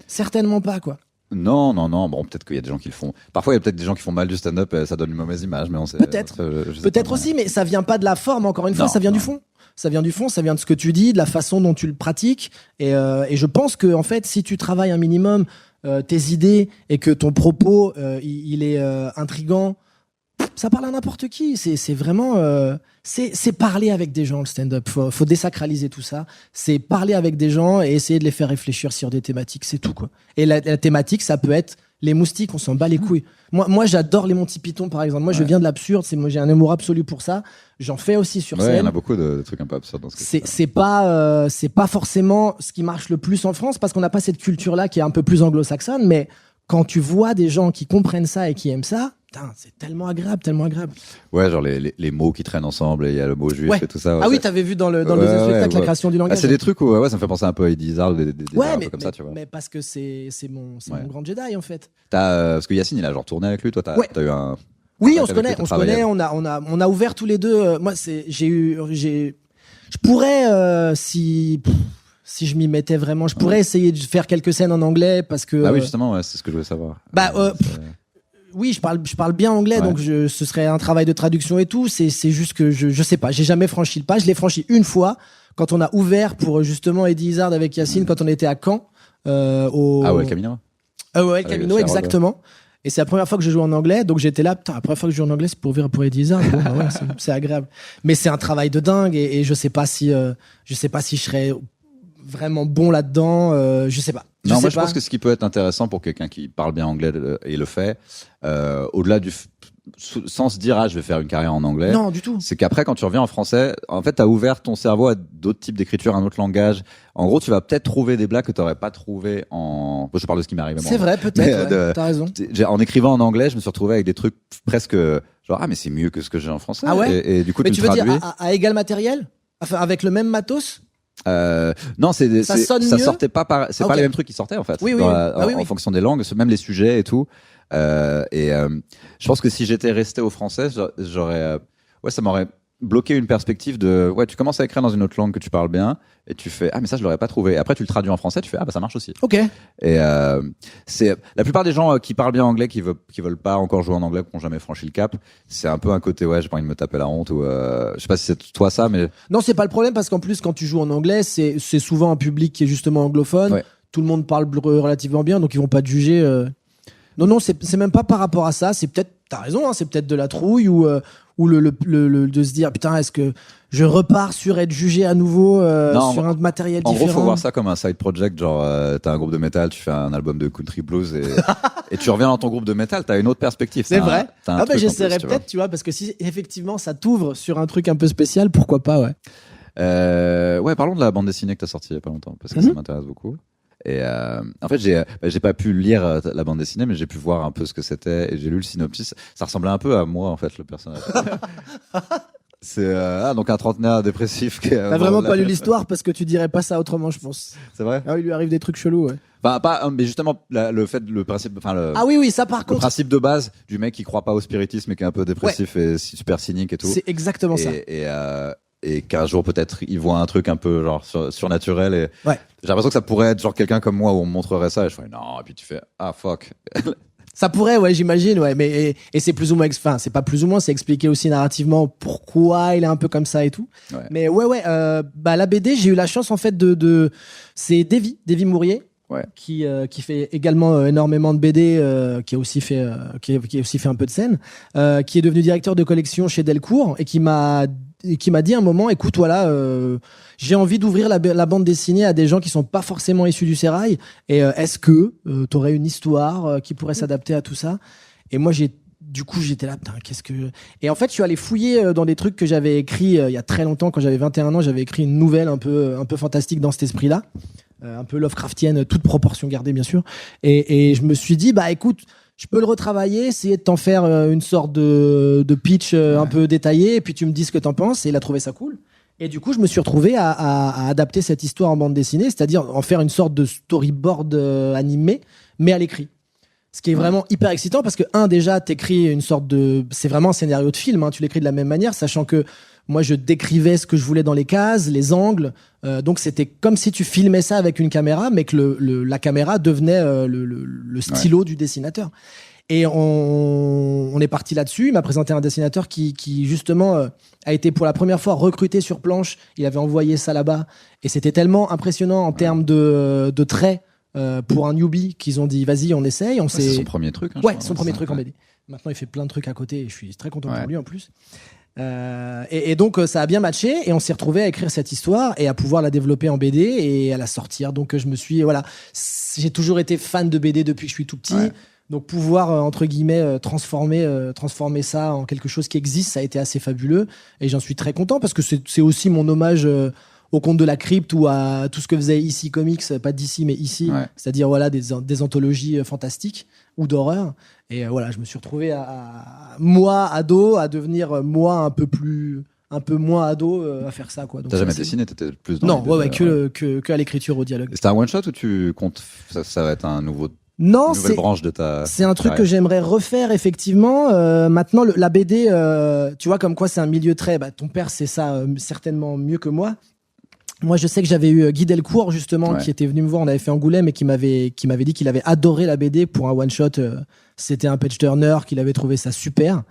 Certainement pas quoi. Non. Bon, peut-être qu'il y a des gens qui le font. Parfois, il y a peut-être des gens qui font mal du stand-up et ça donne une mauvaise image, mais on sait. Peut-être aussi, mais ça vient pas de la forme, encore une fois, ça vient du fond. Ça vient du fond, ça vient de ce que tu dis, de la façon dont tu le pratiques. Et je pense que, en fait, si tu travailles un minimum tes idées et que ton propos, il est intriguant, ça parle à n'importe qui. C'est vraiment, c'est parler avec des gens, le stand-up. Faut désacraliser tout ça. C'est parler avec des gens et essayer de les faire réfléchir sur des thématiques. C'est tout, quoi. Et la thématique, ça peut être les moustiques, on s'en bat les couilles. Moi, j'adore les Monty Python, par exemple. Moi, je viens de l'absurde. Moi, j'ai un humour absolu pour ça. J'en fais aussi sur scène. Il y en a beaucoup de trucs un peu absurdes dans ce cas. C'est pas forcément ce qui marche le plus en France parce qu'on n'a pas cette culture-là qui est un peu plus anglo-saxonne. Mais quand tu vois des gens qui comprennent ça et qui aiment ça, putain, c'est tellement agréable, tellement agréable. Ouais, genre les mots qui traînent ensemble, il y a le mot juif et tout ça. Ah oui, t'avais vu dans le deuxième spectacle la création du langage. C'est des trucs où ça me fait penser un peu à Eddie Izzard, des un peu comme ça, tu vois. Mais parce que c'est mon grand Jedi en fait. Parce que Yacine, il a genre tourné avec lui, toi, t'as eu un. Oui, on se connaît, on a ouvert tous les deux. Moi, je pourrais si je m'y mettais vraiment, je pourrais essayer de faire quelques scènes en anglais parce que. Ah oui, justement, c'est ce que je voulais savoir. Oui, je parle bien anglais, donc ce serait un travail de traduction et tout. C'est juste que je sais pas, j'ai jamais franchi le pas. Je l'ai franchi une fois quand on a ouvert pour justement Eddie Izzard avec Yacine quand on était à Caen. El Camino. El Camino, exactement. Et c'est la première fois que je joue en anglais, donc j'étais là, putain, la première fois que je joue en anglais, c'est pour ouvrir pour Eddie Izzard. Bon, c'est agréable. Mais c'est un travail de dingue et je sais pas si je serais vraiment bon là-dedans. Je sais pas. Je pense que ce qui peut être intéressant pour quelqu'un qui parle bien anglais et le fait, au-delà sans se dire je vais faire une carrière en anglais. Non, du tout. C'est qu'après quand tu reviens en français, en fait, t'as ouvert ton cerveau à d'autres types d'écriture, un autre langage. En gros, tu vas peut-être trouver des blagues que t'aurais pas trouvé en. Je parle de ce qui m'arrive. C'est vrai, peut-être. T'as raison. En écrivant en anglais, je me suis retrouvé avec des trucs presque genre mais c'est mieux que ce que j'ai en français. Ah ouais. Et du coup, mais tu veux traduis. dire à égal matériel, enfin avec le même matos. Non, ça sortait pas c'est pas les mêmes trucs qui sortaient en fait. Oui. En fonction des langues, même les sujets et tout. Je pense que si j'étais resté au français, j'aurais, ça m'aurait bloqué une perspective de, tu commences à écrire dans une autre langue que tu parles bien et tu fais, mais ça je l'aurais pas trouvé. Et après tu le traduis en français, tu fais, ça marche aussi. Ok. Et c'est la plupart des gens qui parlent bien anglais, qui veulent pas encore jouer en anglais, qui n'ont jamais franchi le cap. C'est un peu un côté, j'ai pas envie de me taper la honte ou je sais pas si c'est toi ça, mais non, c'est pas le problème parce qu'en plus quand tu joues en anglais, c'est souvent un public qui est justement anglophone. Ouais. Tout le monde parle relativement bien, donc ils vont pas te juger. Non, c'est même pas par rapport à ça. C'est peut-être, t'as raison, c'est peut-être de la trouille ou le de se dire putain, est-ce que je repars sur être jugé à nouveau sur un matériel différent. En gros, faut voir ça comme un side project, genre t'as un groupe de métal, tu fais un album de country blues et tu reviens dans ton groupe de métal, t'as une autre perspective. C'est vrai. J'essaierai peut-être, tu vois, parce que si effectivement ça t'ouvre sur un truc un peu spécial, pourquoi pas, parlons de la bande dessinée que t'as sortie il y a pas longtemps, parce que ça m'intéresse beaucoup. Et en fait, j'ai pas pu lire la bande dessinée, mais j'ai pu voir un peu ce que c'était et j'ai lu le synopsis. Ça ressemblait un peu à moi, en fait, le personnage. C'est donc un trentenaire dépressif. T'as vraiment pas lu l'histoire parce que tu dirais pas ça autrement, je pense. C'est vrai. Ah, il lui arrive des trucs chelous, ouais. Enfin, pas, mais justement, le principe, ah oui, ça par contre. Le principe de base du mec qui croit pas au spiritisme et qui est un peu dépressif et super cynique et tout. C'est exactement ça. Et qu'un jour peut-être il voit un truc un peu genre surnaturel et j'ai l'impression que ça pourrait être genre quelqu'un comme moi où on me montrerait ça et je fais non et puis tu fais fuck. Ça pourrait, j'imagine, mais et c'est plus ou moins, c'est pas plus ou moins, c'est expliqué aussi narrativement pourquoi il est un peu comme ça et tout. Ouais. Mais la BD, j'ai eu la chance en fait c'est Davy Mourier. Ouais. Qui fait également énormément de BD, qui a aussi fait un peu de scène, qui est devenu directeur de collection chez Delcourt et qui m'a qui m'a dit à un moment, écoute, voilà, j'ai envie d'ouvrir la bande dessinée à des gens qui sont pas forcément issus du sérail. Et est-ce que tu aurais une histoire qui pourrait s'adapter à tout ça? Et moi, du coup, j'étais là, putain, qu'est-ce que... Et en fait, je suis allé fouiller dans des trucs que j'avais écrits il y a très longtemps, quand j'avais 21 ans, j'avais écrit une nouvelle un peu fantastique dans cet esprit-là, un peu Lovecraftienne, toute proportion gardée, bien sûr. Et je me suis dit, bah écoute, je peux le retravailler, essayer de t'en faire une sorte de pitch un peu détaillé, et puis tu me dis ce que t'en penses. Et il a trouvé ça cool. Et du coup, je me suis retrouvé à adapter cette histoire en bande dessinée, c'est-à-dire en faire une sorte de storyboard animé, mais à l'écrit. Ce qui est vraiment hyper excitant parce que, déjà, t'écris une sorte de... C'est vraiment un scénario de film, hein, tu l'écris de la même manière, sachant que moi, je décrivais ce que je voulais dans les cases, les angles. Donc, c'était comme si tu filmais ça avec une caméra, mais que la caméra devenait le stylo du dessinateur. Et on est parti là-dessus. Il m'a présenté un dessinateur qui justement, a été pour la première fois recruté sur planche. Il avait envoyé ça là-bas. Et c'était tellement impressionnant en termes de traits pour un newbie qu'ils ont dit, vas-y, on essaye. C'est son premier truc. Hein, son premier truc en BD. Maintenant, il fait plein de trucs à côté et je suis très content pour lui en plus. Et donc ça a bien matché et on s'est retrouvé à écrire cette histoire et à pouvoir la développer en BD et à la sortir. Donc je me suis j'ai toujours été fan de BD depuis que je suis tout petit. Donc pouvoir entre guillemets transformer ça en quelque chose qui existe, ça a été assez fabuleux et j'en suis très content parce que c'est aussi mon hommage au Conte de la Crypte ou à tout ce que faisait ici Comics, pas d'ici mais ici, c'est-à-dire des anthologies fantastiques ou d'horreur. Et je me suis retrouvé moi ado à devenir moi un peu moins ado à faire ça quoi. Donc t'as jamais dessiné, t'étais plus dans que à l'écriture, au dialogue. C'était un one shot ou tu comptes ça va être une nouvelle branche de ta... C'est un truc que j'aimerais refaire effectivement. Maintenant la BD, tu vois comme quoi c'est un milieu très... ton père c'est ça certainement mieux que moi. Moi, je sais que j'avais eu Guy Delcourt, justement, qui était venu me voir, on avait fait Angoulême, et qui m'avait dit qu'il avait adoré la BD pour un one-shot. C'était un page-turner, qu'il avait trouvé ça super.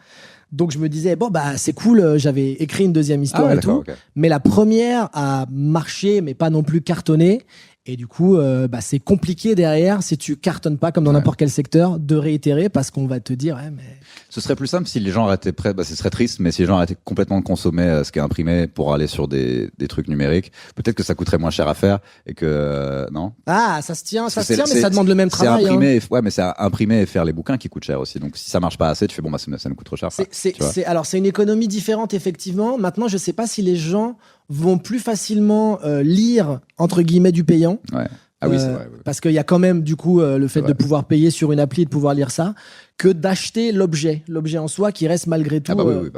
Donc, je me disais, c'est cool, j'avais écrit une deuxième histoire et tout. Mais la première a marché, mais pas non plus cartonné. Et du coup, c'est compliqué derrière, si tu cartonnes pas, comme dans n'importe quel secteur, de réitérer, parce qu'on va te dire, mais... Ce serait plus simple si les gens arrêtaient ce serait triste, mais si les gens arrêtaient complètement de consommer ce qui est imprimé pour aller sur des trucs numériques, peut-être que ça coûterait moins cher à faire et que, non? Ah, ça se tient, mais ça demande le même travail. C'est imprimer, mais c'est imprimer et faire les bouquins qui coûtent cher aussi. Donc, si ça marche pas assez, tu fais, ça nous coûte trop cher. C'est une économie différente, effectivement. Maintenant, je sais pas si les gens vont plus facilement lire, entre guillemets, du payant. Ah oui, c'est vrai. Parce qu'il y a quand même, du coup, le fait de pouvoir payer sur une appli et de pouvoir lire ça, que d'acheter l'objet en soi qui reste malgré tout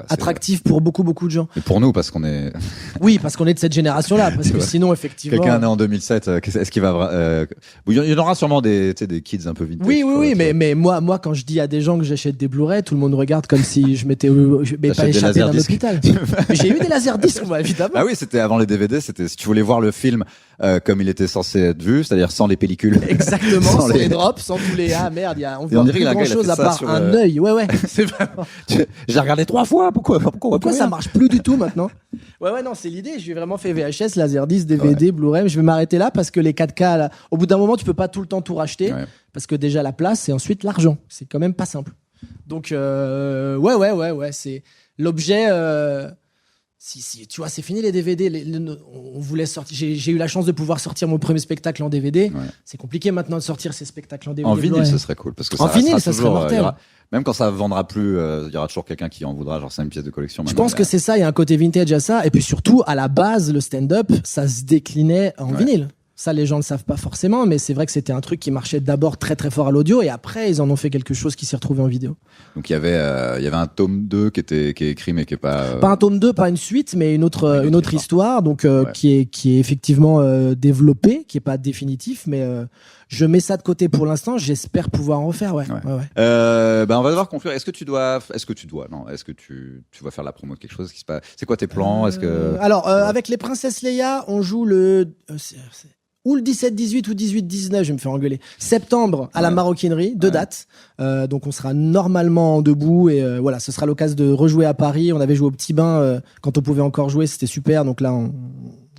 attractif pour beaucoup, beaucoup de gens. Et pour nous, parce qu'on est... Oui, parce qu'on est de cette génération-là, parce que sinon, effectivement... Quelqu'un né en 2007, est-ce qu'il va... Il y en aura sûrement des kids un peu vintage. Oui, mais moi, quand je dis à des gens que j'achète des Blu-ray, tout le monde regarde comme si je m'étais pas échappé d'un hôpital. J'ai eu des laserdiscs, moi, évidemment. Ah oui, c'était avant les DVD, c'était si tu voulais voir le film comme il était censé être vu, c'est-à-dire sans les pellicules. Exactement, sans les drops, sans tous les... Ah merde, on voit plus grand-chose à part un œil. Ouais. C'est vraiment... J'ai regardé 3 fois, pourquoi ça marche plus du tout maintenant? Ouais, non, c'est l'idée. J'ai vraiment fait VHS, Laserdisc, DVD, Blu-ray. Je vais m'arrêter là parce que les 4K, là, au bout d'un moment, tu peux pas tout le temps tout racheter parce que déjà la place et ensuite l'argent. C'est quand même pas simple. Donc, c'est l'objet... Si, tu vois, c'est fini les DVD. On voulait sortir. J'ai eu la chance de pouvoir sortir mon premier spectacle en DVD. C'est compliqué maintenant de sortir ces spectacles en DVD. En vinyle, ce serait cool. Parce que en vinyle, ça serait mortel. Même quand ça vendra plus, il y aura toujours quelqu'un qui en voudra. Genre, c'est une pièce de collection. Je pense que c'est ça. Il y a un côté vintage à ça. Et puis surtout, à la base, le stand-up, ça se déclinait en vinyle. Ça, les gens ne le savent pas forcément, mais c'est vrai que c'était un truc qui marchait d'abord très très fort à l'audio et après, ils en ont fait quelque chose qui s'est retrouvé en vidéo. Donc il y avait un tome 2 qui est écrit mais qui est pas... Pas un tome 2, pas une suite, mais une autre histoire donc, qui est effectivement développée, qui est pas définitif, mais je mets ça de côté pour l'instant, j'espère pouvoir en refaire, ouais. On va devoir conclure. Est-ce que tu vas faire la promo de quelque chose qui se passe? C'est quoi tes plans? Avec les Princesses Leia, on joue ou le 17-18 ou 18-19, je vais me faire engueuler. Septembre à la Maroquinerie, 2 dates. Donc on sera normalement debout et ce sera l'occasion de rejouer à Paris. On avait joué au Petit Bain quand on pouvait encore jouer, c'était super. Donc là,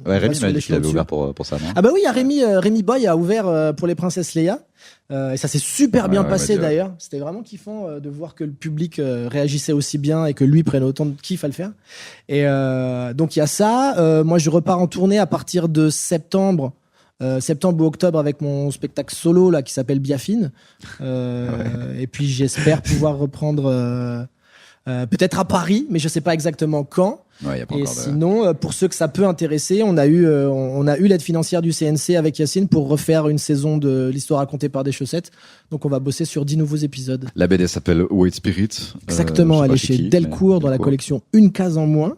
Ouais, Rémi sur m'a les dit qu'il avait dessus. ouvert pour ça, non? Ah bah oui, il y a Rémi Boy a ouvert pour les princesses Leia. Et ça s'est super bien Ouais, passé m'a dit, ouais. d'ailleurs. C'était vraiment kiffant de voir que le public réagissait aussi bien et que lui prenne autant de kiff à le faire. Et donc il y a ça. Moi je repars en tournée à partir de septembre ou octobre avec mon spectacle solo là qui s'appelle Biafine. Et puis j'espère pouvoir reprendre peut-être à Paris, mais je sais pas exactement quand. Ouais, y a pas Et encore de... sinon, pour ceux que ça peut intéresser, on a eu l'aide financière du CNC avec Yacine pour refaire une saison de l'histoire racontée par des chaussettes. Donc on va bosser sur 10 nouveaux épisodes. La BD s'appelle White Spirit. Exactement, elle est chez Delcourt dans la Delcourt. collection Une case en moins.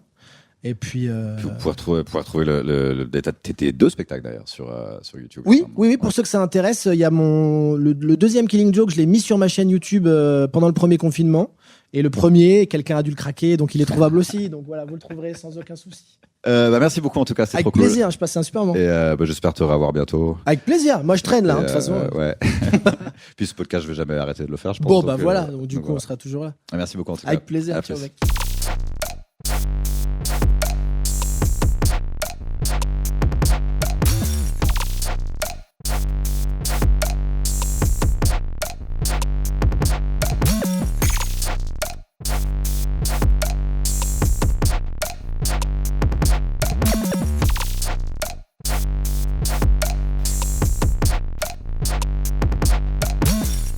Et puis... Vous pouvez retrouver tes 2 spectacles d'ailleurs sur YouTube. Oui, Enfin, oui, pour ceux que ça intéresse, il y a le deuxième Killing Joke, je l'ai mis sur ma chaîne YouTube pendant le premier confinement. Et le premier, quelqu'un a dû le craquer, donc il est trouvable aussi. Donc voilà, vous le trouverez sans aucun souci. Merci beaucoup en tout cas, c'est Avec trop plaisir, je passe un super moment. cool. Et j'espère te revoir bientôt. Avec plaisir, moi je traîne là, de toute façon. Ouais. Puis ce podcast, je vais jamais arrêter de le faire, je pense. Bon, donc, bah voilà, donc du coup voilà. on sera toujours là. Merci beaucoup en tout cas. Avec plaisir, À ciao plus. mec.